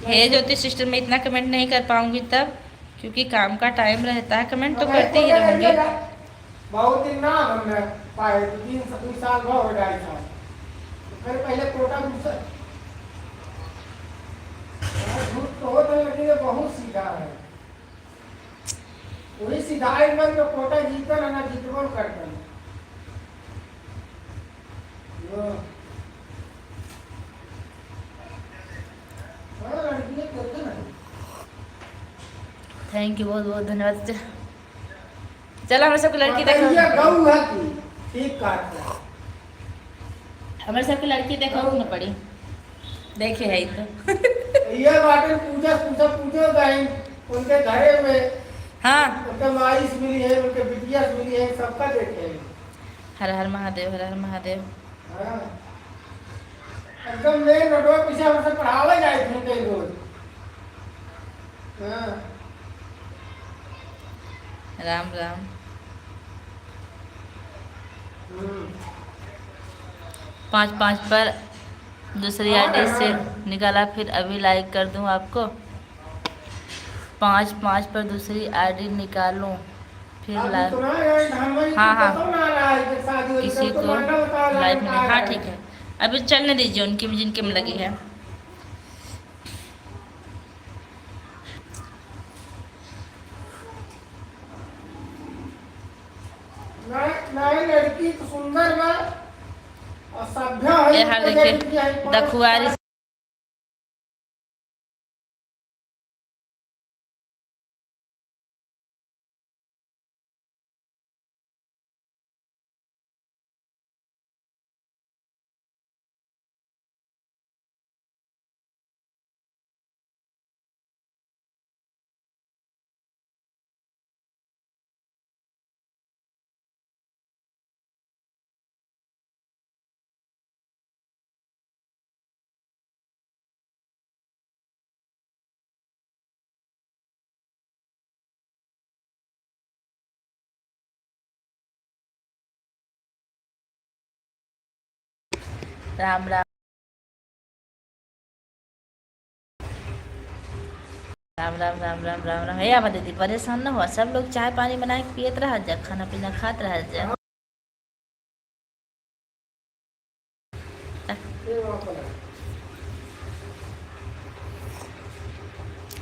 हे ज्योति सिस्टर, मैं इतना कमेंट नहीं कर पाऊंगी तब, क्योंकि काम का टाइम रहता है। कमेंट तो करते ही रहूंगी। बहुत दिन ना हमने पाए, 3 साल हो गए, 2.5 साल। फिर पहले कोटा दूसरा झूठ तो होता है, लेकिन ये बहुत सीधा है। वही सीधाई में जो कोटा जीता ना जीतबो करते हैं। थैंक यू, बहुत बहुत धन्यवाद। चलो हमारे सबकी लड़की ये देखो, गऊ है की ठीक काट है। हमारे सबकी लड़की देखो न पड़ी, देखे है तो। ये बातें पूछो गए उनके घरे में। हाँ, उनके माइस मिली है, उनके बिटिया मिली है, सबका देखे हैं। हर हर महादेव, हर हर महादेव। हाँ। एकदम मेन रोडवा पीछे हमसे पढ़ावे जाए थे कई रोज। हाँ। राम राम। 5-5 पर दूसरी आईडी से निकाला, फिर अभी लाइक कर दूं आपको। 5-5 पर दूसरी आईडी निकालूं फिर लाइक। हाँ हाँ, किसी को लाइक में। हाँ ठीक है, अभी चलने दीजिए उनकी जिनके में लगी है। लड़की तो सुंदर बा और सभ्य है। यहाँ देखिए दखुआरी राम राम राम राम राम राम राम राम। हे आवा दीदी परेशान न हुआ, सब लोग चाय पानी बना के पियत रह जा, खाना पीना खात रह जा।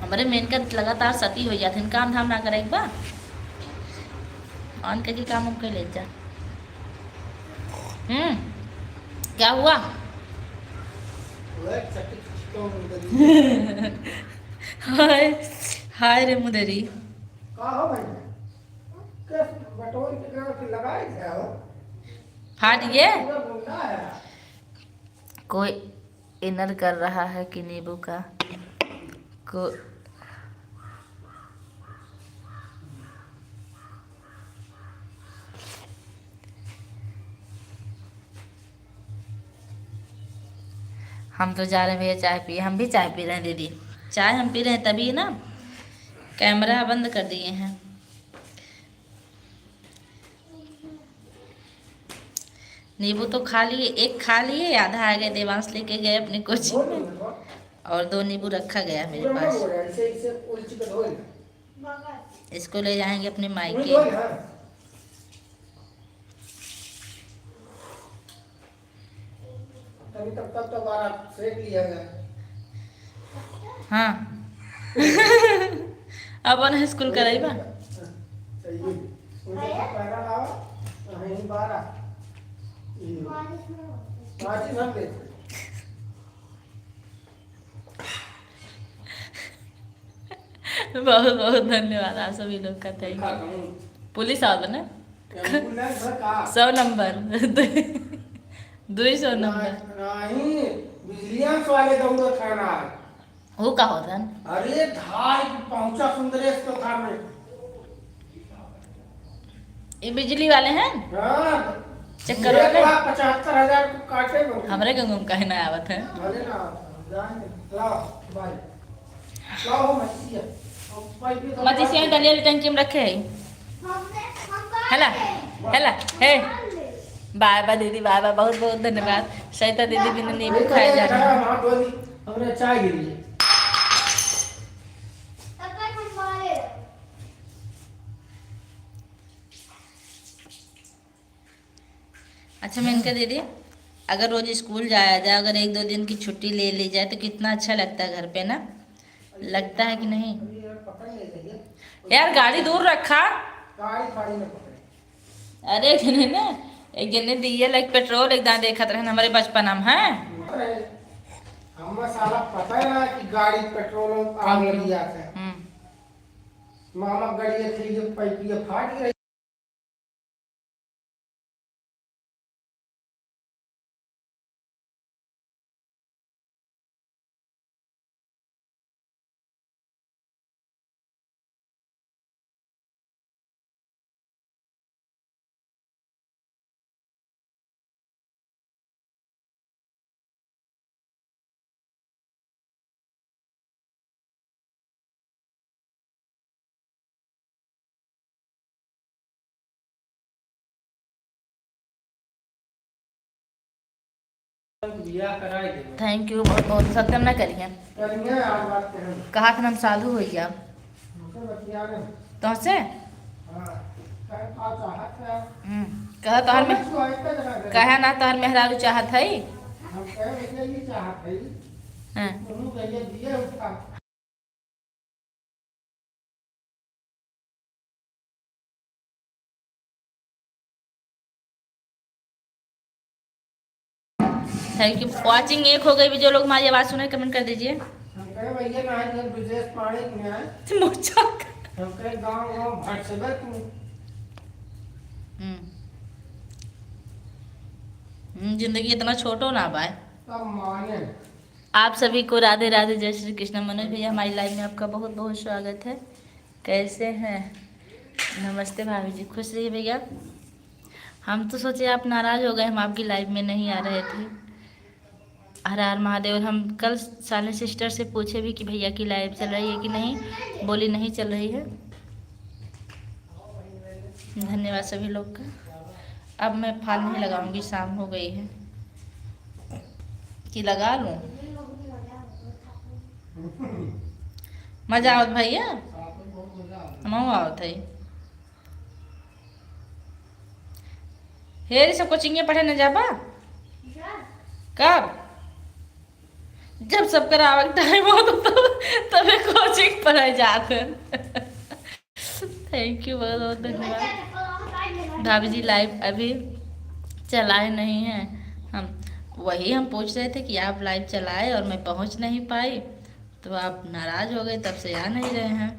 हमारे मेन का लगातार सती हो जाते, काम धाम ना करे एक बार ऑन करके काम हम कर ले जा। क्या हुआ? हाय हाय रे मुदरी, का हो भाई? किस बटोर के क्या कि लगाए थे हो? फाट गए। पूरा गुंडा है। कोई इनर कर रहा है कि नींबू का को हम तो जा रहे हैं भैया चाय पिए, हम भी चाय पी रहे हैं दीदी। चाय हम पी रहे हैं तभी ना कैमरा बंद कर दिए हैं। नींबू तो खा लिए, एक खा लिए, आधा आ गए, देवांश लेके गए अपनी कोचिंग में, और 2 नींबू रखा गया मेरे पास। इसको ले जाएंगे अपने मायके। हाँ अब ना स्कूल कराई बा। बहुत बहुत धन्यवाद आप सभी लोग का, थैंक यू। पुलिस आओ ना 100 नंबर 200 नंबर विजिलेंस वाले दौड़े थाना। वो का होता है? अरे धार पहुंचा सुंदरेश तो था में। ये बिजली वाले हैं? हाँ चक्कर वाले 75,000 को काटे हमरे गंगम कहे ना आवत है। भले ना जाने लाओ भाई लाओ मछली मछली दलिया टंकी में रखे है। हेला हेला हे बाय बाय दीदी, बाय बाय, बहुत बहुत धन्यवाद। सहिता दीदी बिना नींबू खाए जा रहे हैं। हमने चाय गिरी अच्छा मैं इनका दीदी, अगर रोज स्कूल जाया जाए, अगर 1-2 दिन की छुट्टी ले ली जाए तो कितना अच्छा लगता है घर पे ना, लगता है कि नहीं? यार गाड़ी दूर रखा। अरे एक जने ना, एक जने दिए लाइक पेट्रोल एक दान देखत रहे हमारे बचपन हम हैं। हमें साला पता है ना कि गाड़ी पेट्रोल आग लगी जाता है। मामा गाड़ी थी जो पाइपिया फाट गई। थैंक यू बहुत बहुत, सत्यम ना करिए। कहा था हम साधु हो गया तो से कहा तोहर में कहा ना तोहर मेहरारू चाहत है। Thank you for watching. एक हो गई, जो लोग हमारी आवाज़ सुने कमेंट कर दीजिए। जिंदगी इतना छोटो ना बाय। आप सभी को राधे राधे, जय श्री कृष्ण। मनोज भैया हमारी लाइव में आपका बहुत बहुत स्वागत है। कैसे हैं? नमस्ते भाभी जी, खुश रहिए भैया। हम तो सोचे आप नाराज़ हो गए, हम आपकी लाइव में नहीं आ रहे थे। हर हर महादेव। हम कल साले सिस्टर से पूछे भी कि भैया की लाइव चल रही है कि नहीं, बोली नहीं चल रही है। धन्यवाद सभी लोग का। अब मैं फाल नहीं लगाऊंगी, शाम हो गई है कि लगा लूं। मजा आवत भैया, हम आवत है। हेरी सब कोचिंग पढ़े न जाबा कब? जब सब करावे टाइम हो तो तभी कोचिंग पढ़े जाते। थैंक यू बहुत बहुत धन्यवाद। भाभी जी लाइव अभी चलाए नहीं हैं। हम पूछ रहे थे कि आप लाइव चलाए और मैं पहुंच नहीं पाई, तो आप नाराज़ हो गए, तब से आ नहीं रहे हैं।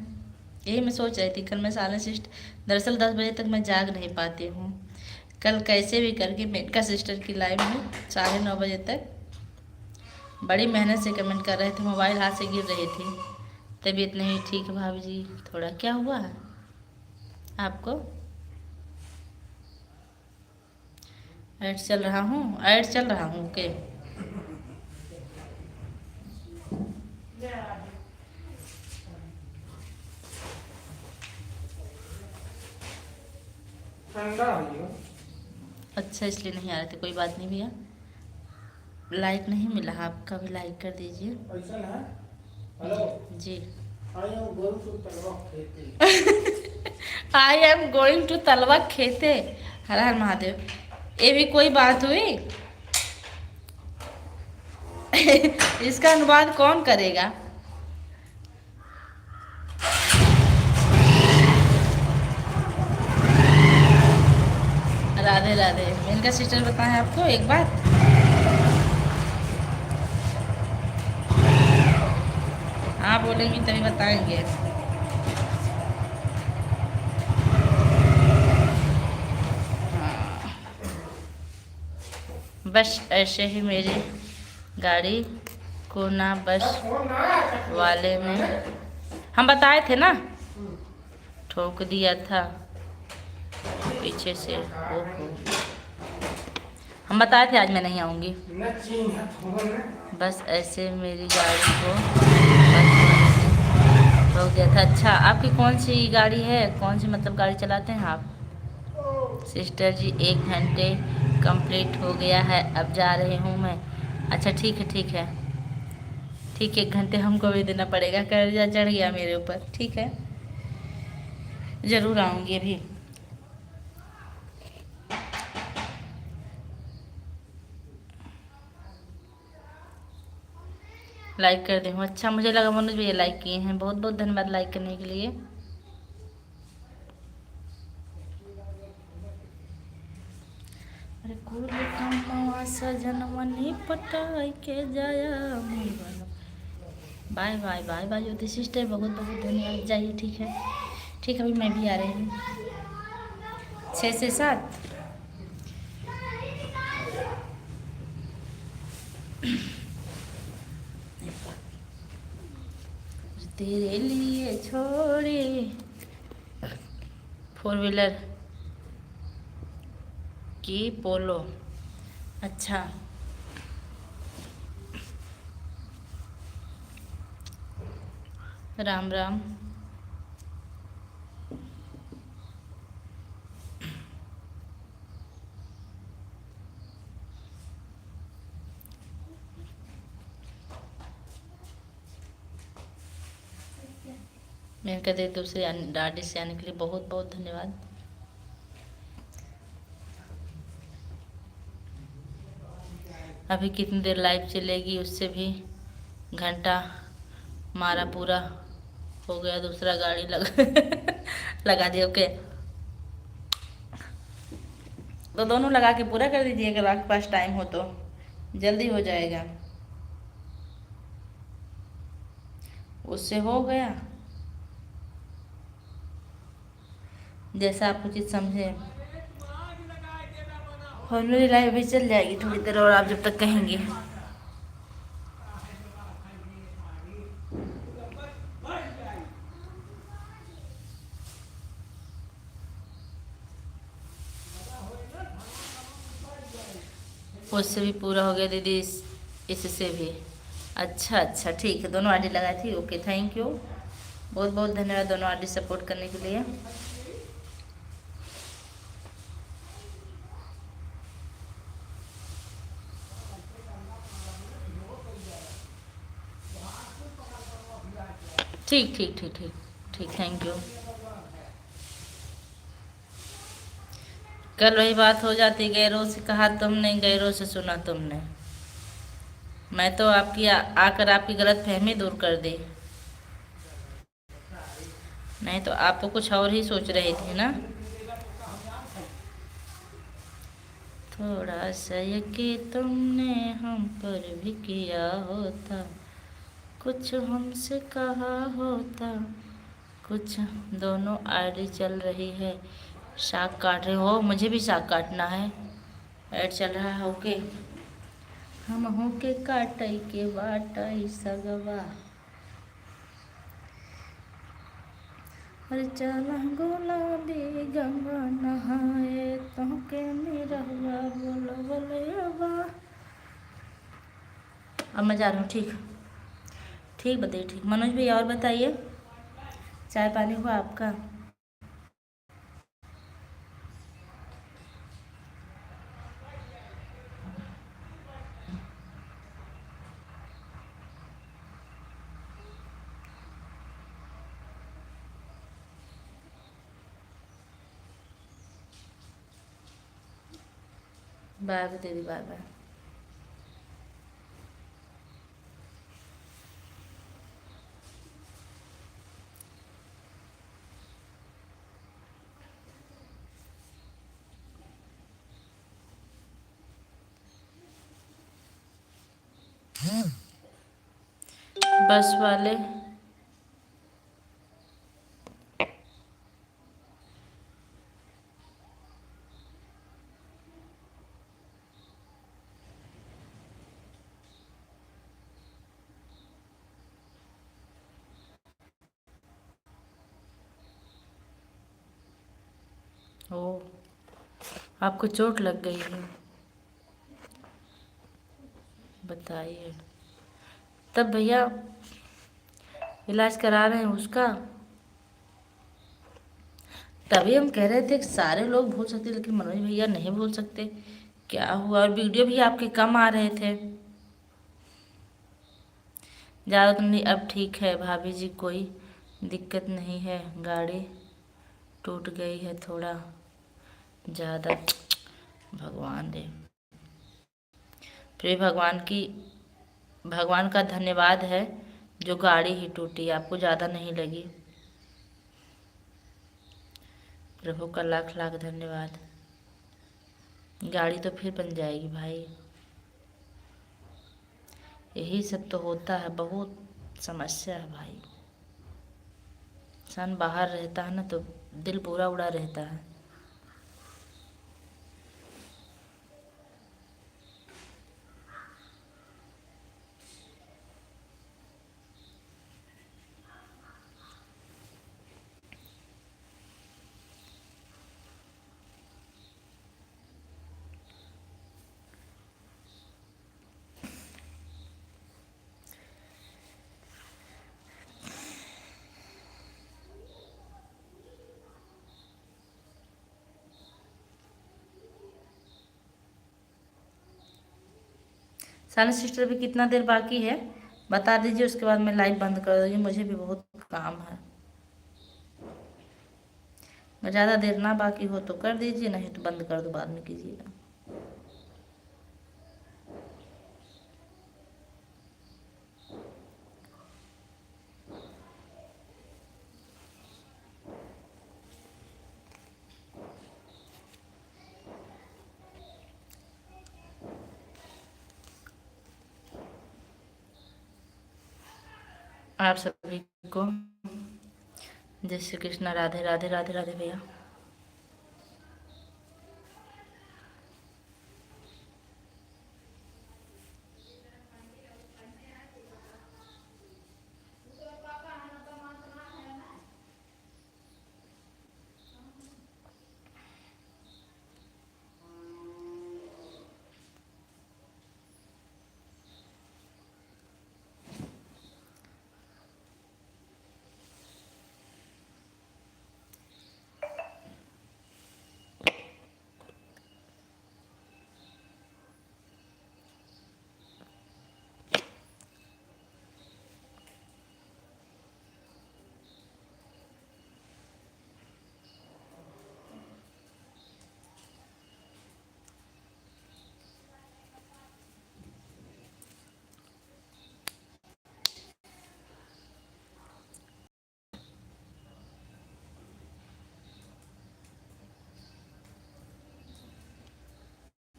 यही मैं सोच रही थी। कल मैं साले सिस्टर, दरअसल 10 बजे तक मैं जाग नहीं पाती हूँ। कल कैसे भी करके मेनका सिस्टर की लाइव में 9:30 बजे तक बड़ी मेहनत से कमेंट कर रहे थे, मोबाइल हाथ से गिर रही थी। तबीयत नहीं ठीक भाभी जी, थोड़ा क्या हुआ है आपको? ऐड चल रहा हूँ, ओके। ठंडा हुई हो। अच्छा इसलिए नहीं आ रहे थे, कोई बात नहीं भैया। लाइक नहीं मिला, आपका भी लाइक कर दीजिए। ऐसा ना। हेलो जी। आई एम गोइंग टू तलवा खेती। आई एम गोइंग टू तलवा खेते। हर हर महादेव, ये भी कोई बात हुई? इसका अनुवाद कौन करेगा? राधे राधे। इनका सिस्टर बताएं आपको एक बात, हाँ बोलेंगी तभी बताएंगे। हाँ। बस ऐसे ही मेरी गाड़ी को ना बस फोन ना आया था वाले में हम बताए थे ना, ठोक दिया था पीछे से। ओहो, हम बताए थे आज मैं नहीं आऊँगी। न चीन है फोन में। बस ऐसे मेरी गाड़ी को बस वाले ने ठोक दिया था। अच्छा, आपकी कौन सी गाड़ी है, कौन सी मतलब गाड़ी चलाते हैं आप? सिस्टर जी 1 घंटे कंप्लीट हो गया है, अब जा रही हूँ मैं। अच्छा ठीक है ठीक है ठीक है, 1 घंटे हमको भी देना पड़ेगा, कर्जा चढ़ गया मेरे ऊपर। ठीक है, ज़रूर आऊँगी अभी। लाइक कर दूँ? अच्छा, मुझे लगा मनोज भैया लाइक किए हैं, बहुत बहुत धन्यवाद लाइक करने के लिए। अरे कुल कमवा सजनवा नी पटाई के जाया मन। बाय बाय बाय बाय ज्योति सिस्टर, बहुत बहुत धन्यवाद। जाइए, ठीक है ठीक है, अभी मैं भी आ रही हूँ 6 से 7। तेरे लिए छोड़ी 4 व्हीलर की पोलो। अच्छा, राम राम। मैं कहते दूसरे डाडी से आने के लिए बहुत बहुत धन्यवाद। अभी कितनी देर लाइव चलेगी, उससे भी घंटा हमारा पूरा हो गया। दूसरा गाड़ी लगा दिया। ओके, तो दोनों लगा के पूरा कर दीजिए अगर आपके पास टाइम हो तो, जल्दी हो जाएगा। उससे हो गया जैसा आप उचित समझे। और मेरी लाइव भी चल जाएगी थोड़ी देर और, आप जब तक कहेंगे। उससे भी पूरा हो गया दीदी, इससे भी। अच्छा अच्छा ठीक है, दोनों आईडी लगाई थी। ओके, थैंक यू, बहुत बहुत धन्यवाद दोनों आईडी सपोर्ट करने के लिए। ठीक ठीक ठीक ठीक ठीक, थैंक यू। कल वही बात हो जाती, गैरों से कहा तुमने, गैरों से सुना तुमने। मैं तो आपकी आकर आपकी गलत फहमी दूर कर दी, नहीं तो आप तो कुछ और ही सोच रही थी ना। थोड़ा सा यकीन तुमने हम पर भी किया होता, कुछ हमसे कहा होता कुछ। दोनों आईडी चल रही है, साग काट रहे हो, मुझे भी साग काटना है। ऐड चल रहा है। ओके, हम होके काटई के बाटई सगवा। अरे चला गुलाबी गंगा नहाए, तोहके निरहुआ बोलो बोलेबा। अब मैं जा रहा हूँ। ठीक ठीक बताइए। ठीक मनोज भैया, और बताइए, चाय पानी हुआ आपका? बाय बाय दीदी, बाय बाय। बस वाले ओ, आपको चोट लग गई है? बताइए। तब भैया इलाज करा रहे हैं उसका? तभी हम कह रहे थे कि सारे लोग भूल सकते, लेकिन मनोज भैया नहीं भूल सकते। क्या हुआ? और वीडियो भी आपके कम आ रहे थे। ज़्यादा तो नहीं, अब ठीक है भाभी जी, कोई दिक्कत नहीं है। गाड़ी टूट गई है थोड़ा ज़्यादा। भगवान दे। फिर भगवान का धन्यवाद है जो गाड़ी ही टूटी, आपको ज़्यादा नहीं लगी। प्रभु का लाख लाख धन्यवाद। गाड़ी तो फिर बन जाएगी भाई। यही सब तो होता है, बहुत समस्या है भाई। इंसान बाहर रहता है ना तो दिल पूरा उड़ा रहता है। सानी सिस्टर भी कितना देर बाकी है बता दीजिए, उसके बाद मैं लाइव बंद कर दूँगी, मुझे भी बहुत काम है। ज़्यादा देर ना बाकी हो तो कर दीजिए, नहीं तो बंद कर दो, बाद में कीजिएगा। आप सभी को जय श्री कृष्ण, राधे राधे राधे राधे भैया।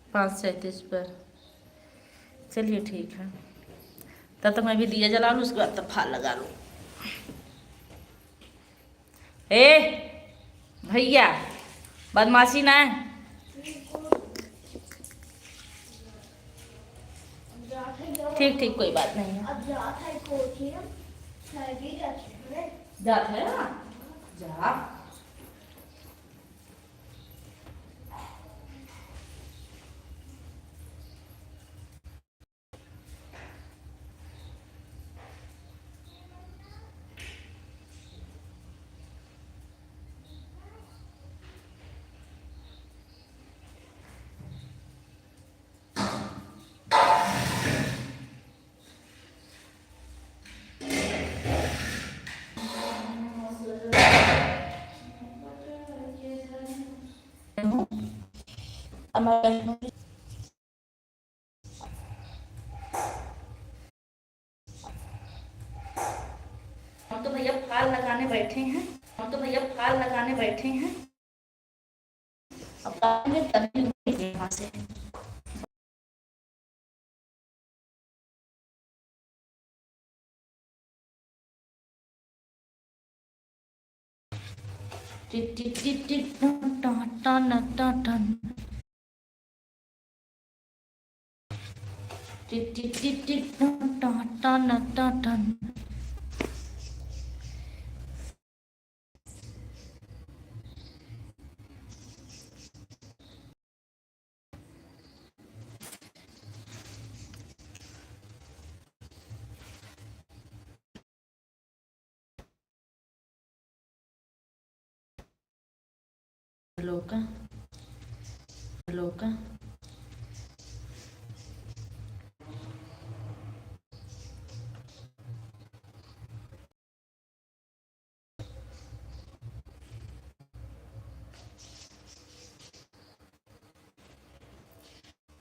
पाँच 37 पर। चलिए ठीक है, तब तक मैं भी दिया जला लूँ, उसके बाद तब फाल लगा लूँ। ए भैया, बदमाशी ना है। ठीक ठीक, कोई बात नहीं है। जात है ना, जा। बैठे हैं, हम तो भैया फाल लगाने बैठे हैं। अब लगाएंगे तभी निकलेंगे यहाँ से। टिक टिक टिक टिक टन टन टन टन टन। टिक टिक टिक टिक टन टन टन टन टन। लोका लोका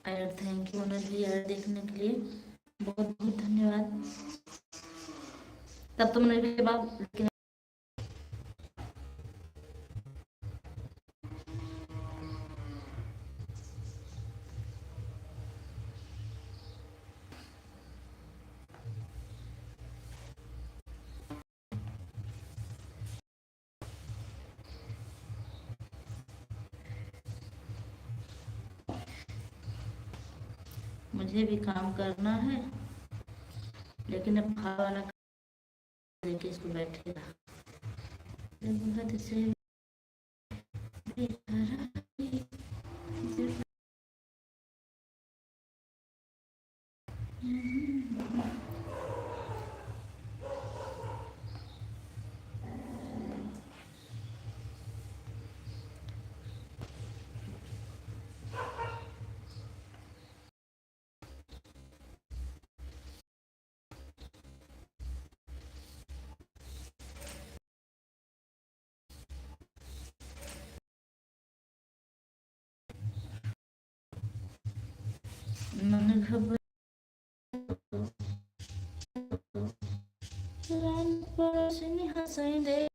ad thank you Anil ji, ad देखने के लिए बहुत बहुत धन्यवाद। तब तो मैंने भी जवाब, लेकिन मुझे भी काम करना है, लेकिन अब खाना लेके इसको बैठेगा। से मन घबरा हंसाई दे।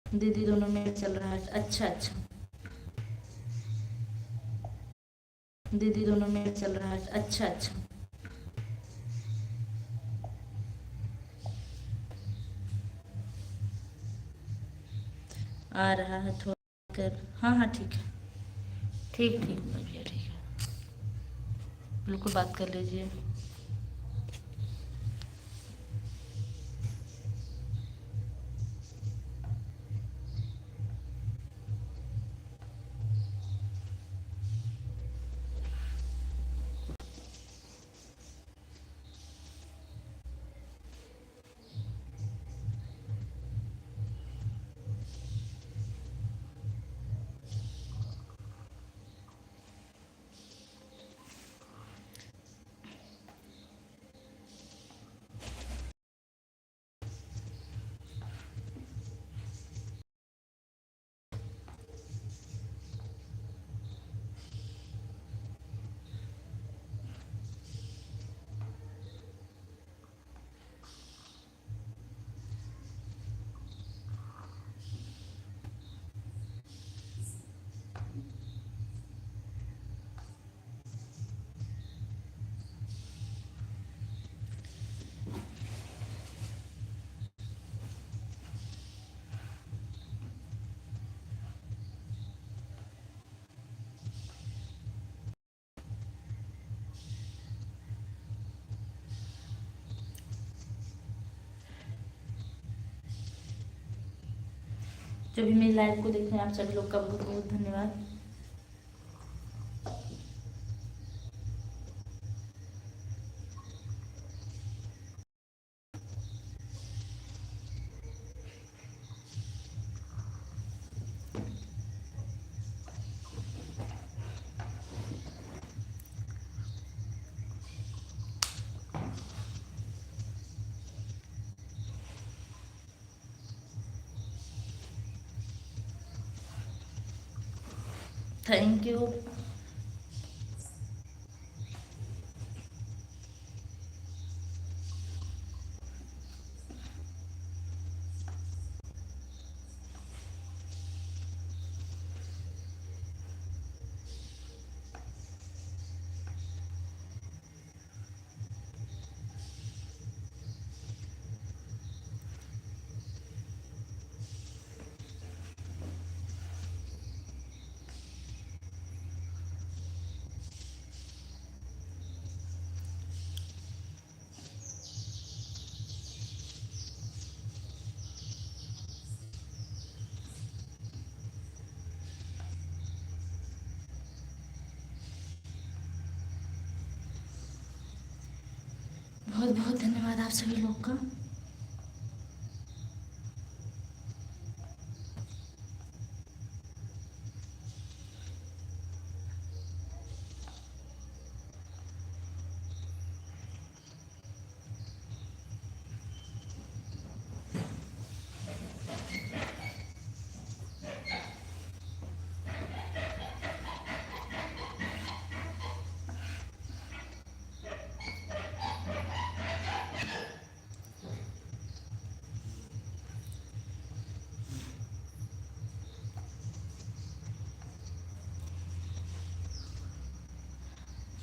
दीदी दोनों में चल रहा है। अच्छा अच्छा, दीदी दोनों में चल रहा है। अच्छा अच्छा, आ रहा है थोड़ा कर। हाँ हाँ ठीक है, ठीक ठीक भैया, ठीक है, बिल्कुल बात कर लीजिए। जो भी मेरी लाइव को देख रहे हैं आप सभी लोग का बहुत बहुत धन्यवाद। Thank you. बहुत बहुत धन्यवाद आप सभी लोग का।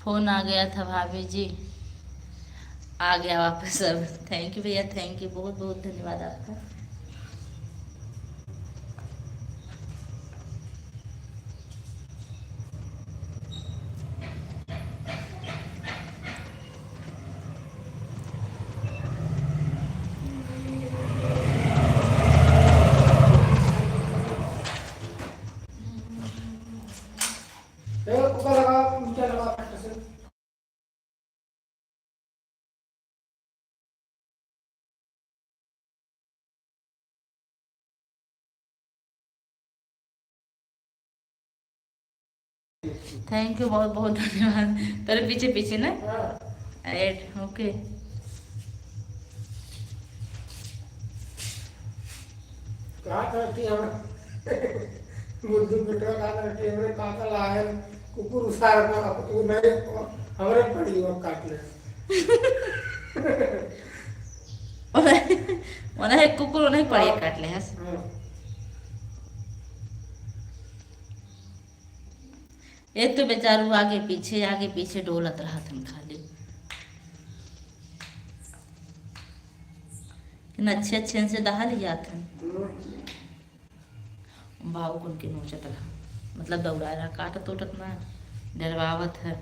फ़ोन आ गया था भाभी जी, आ गया वापस अब। थैंक यू भैया, थैंक यू, बहुत बहुत धन्यवाद आपका। ऊपर लगा, नीचे लगा फट से। थैंक यू, बहुत बहुत धन्यवाद। तेरे पीछे पीछे ना हाँ। Add, okay. कहाँ करती हम बुद्धू बिटवा कहाँ करती हमने कहाँ का लाए कुकुर उसार का अब तू नहीं हमारे पड़ी वो काट ले। उन्हें कुकुर उन्हें पड़ी काट ले हंस। हाँ। एक तो बेचारू आगे पीछे डोलत रहा था खाली। अच्छे अच्छे से दहा लिया था भाव को उनके नोचत रहा, मतलब दौड़ा रहा, काटत उटत ना, डरवावत है।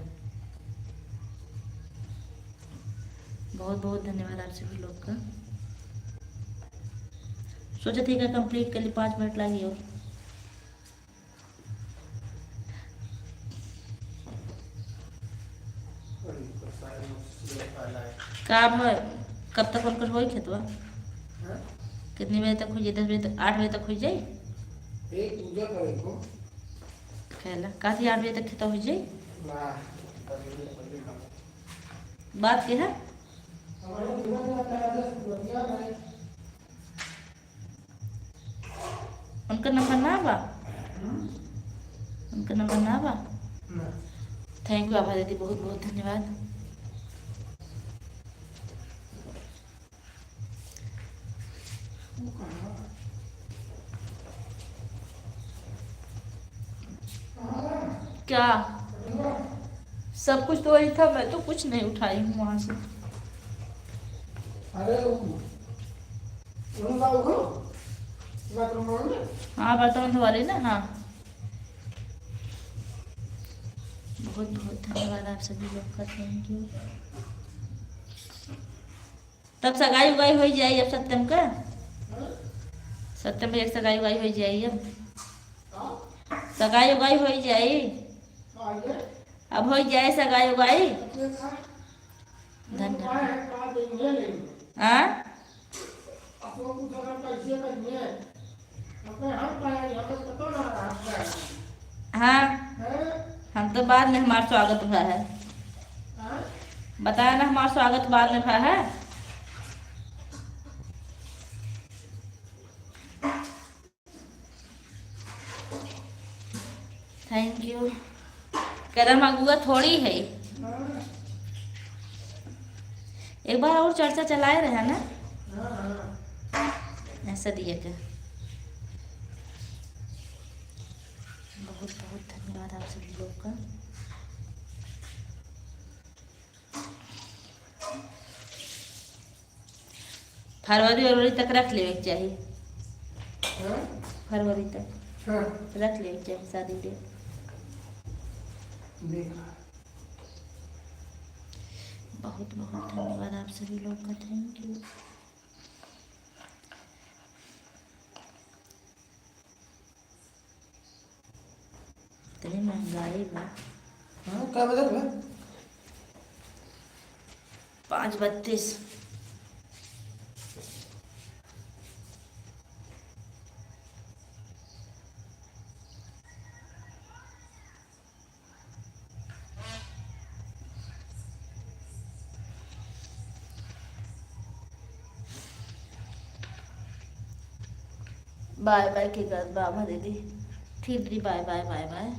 बहुत बहुत धन्यवाद आप सभी लोग का। सोचा थी कि कंप्लीट कर ली, 5 मिनट लगी और काम है। कब तक उनकर हो खेतवा? कितने बजे तक हो जाए? 10 बजे तक, 8 बजे तक हो जाए? एक पूजा करेंगे कहला काफी 8 बजे तक खेता हो जाए। ना बात के है उनका नंबर ना बा, उनका नंबर ना बा। थैंक यू आभा दीदी, बहुत बहुत धन्यवाद। क्या सब कुछ तो वही था, मैं तो कुछ नहीं उठाई हूँ वहां से। अरे हाँ बर्तन धोवा रही ना। हाँ बहुत बहुत धन्यवाद आप सभी लोग का, थैंक यू। तब सगाई उगाई हो जाए अब सत्यम का, सत्यम भैया सगाई उगाई हो जाई अब हाँ सगाई उगाई हो जाई आइए अब हो जाए सगाई उगाई अपने साथ धन्यवाद कहा देंगे नहीं हाँ आपको कुछ अगर कैसे करिए अपने हाथ पाए हमें पता ना हाथ पाए हाँ हैं हम तो बाद में हमारा स्वागत हुआ है हाँ बताया ना हमारा स्वागत बाद में हुआ है थैंक यू करम अगुआ थोड़ी है एक बार और चर्चा चलाए रहे ना ऐसा दिए के बहुत बहुत धन्यवाद आप सभी लोग का फरवरी तक रख लेवे के चाहिए फरवरी तक रख लेवे के चाहिए शादी डेट बहुत बहुत धन्यवाद आप सभी लोग का थैंक यू इतनी महंगाई बा क्या बदल है 5:32 बाय बाय की कर बाबा दीदी ठीक दीदी बाय बाय बाय बाय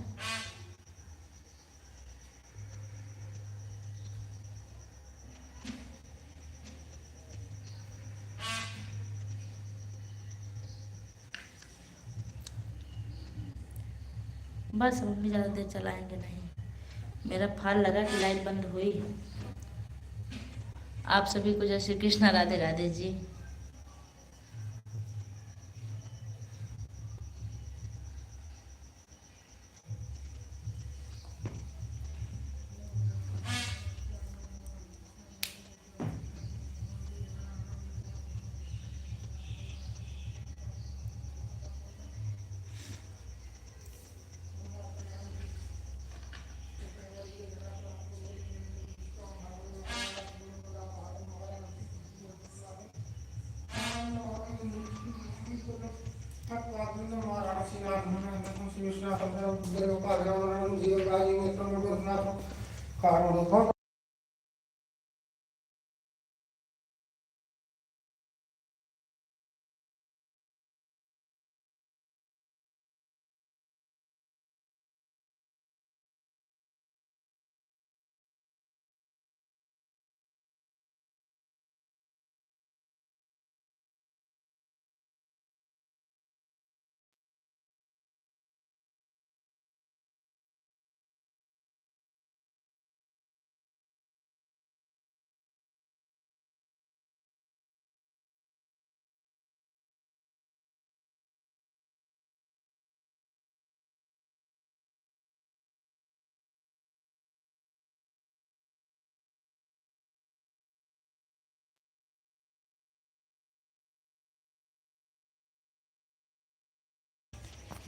बस हम भी ज़्यादा देर चलाएंगे नहीं मेरा फाल लगा कि लाइट बंद हुई आप सभी को जय श्री कृष्ण राधे राधे जी कारण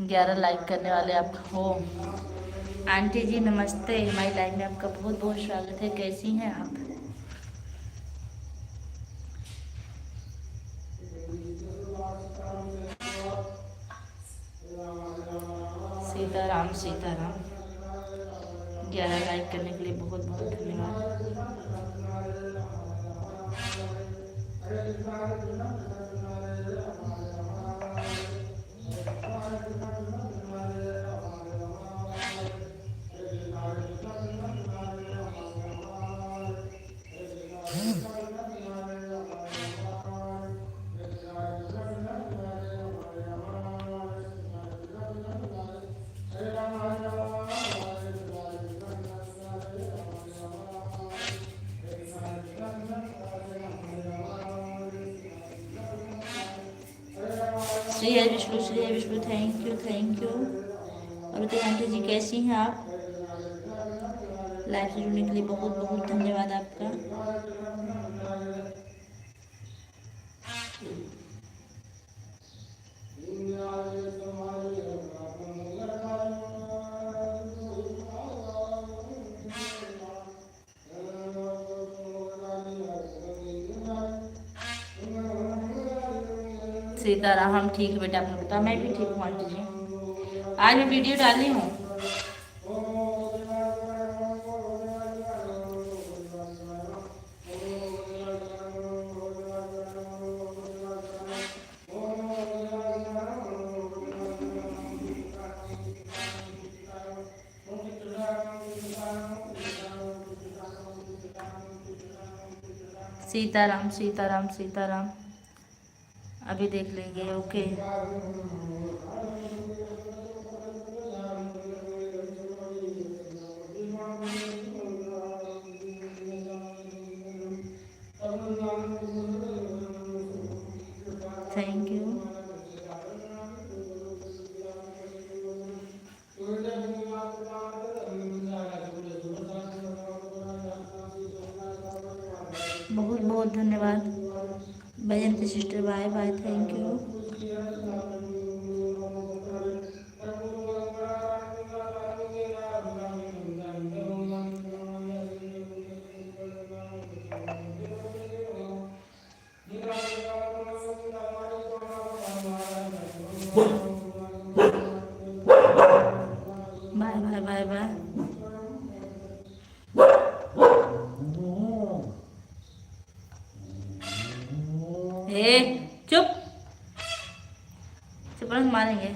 ग्यारह लाइक करने वाले आप हो आंटी जी नमस्ते हमारी लाइव में आपका बहुत बहुत स्वागत है कैसी हैं आप सीताराम सीताराम 11 लाइक करने के लिए बहुत बहुत धन्यवाद श्री है विष्णु थैंक यू और बताइए आंटी जी कैसी हैं आप लाइव से जुड़ने के लिए बहुत बहुत धन्यवाद आपका सीताराम, हम ठीक है बेटा, आपने बताया, मैं भी ठीक हूँ आंटी जी। आज मैं वीडियो डाली हूँ। सीताराम सीताराम सीताराम, अभी देख लेंगे। Okay, thank you. बहुत बहुत धन्यवाद Vaijayanti sister, bye bye, thank you. Bye bye bye bye. ए चुप चुप रह, मारेंगे।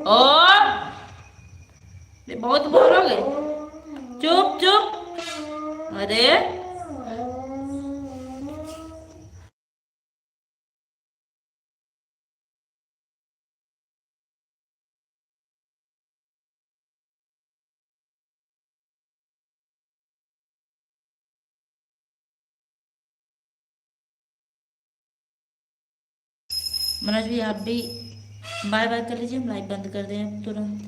ओ बहुत बोलोगे, चुप चुप। अरे मनोज भी, आप भी बाय बाय कर लीजिए, हम लाइव बंद कर दें अब तुरंत।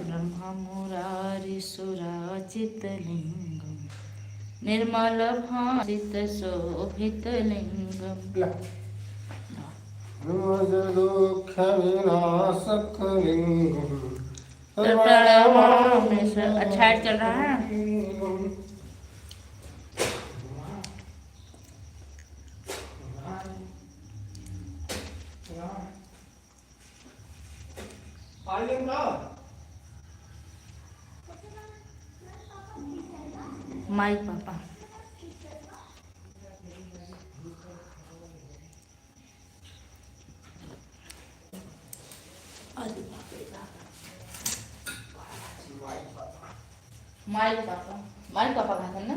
ब्रह्मा मुरारी सुराचितलिंगम निर्मल भासित शोभितलिंगम प्रणमामि। अच्छा ऐड चल रहा है। माइक पापा, माइक पापा, माइक पापा खाते हैं ना।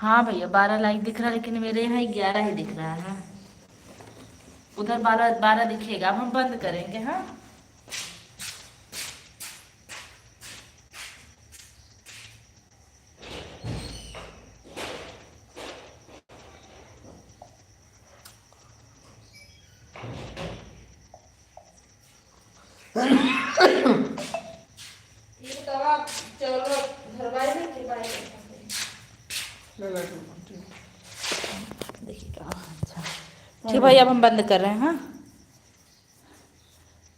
हाँ भैया 12 लाइक दिख रहा है, लेकिन मेरे यहाँ 11 ही दिख रहा है। उधर 12 दिखेगा। अब हम बंद करेंगे। हाँ ये दवा चलो घरवाई में खिलवाई देखिएगा। अच्छा ठीक भाई, अब हम बंद कर रहे हैं। हाँ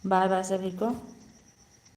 बाय बाय सभी को।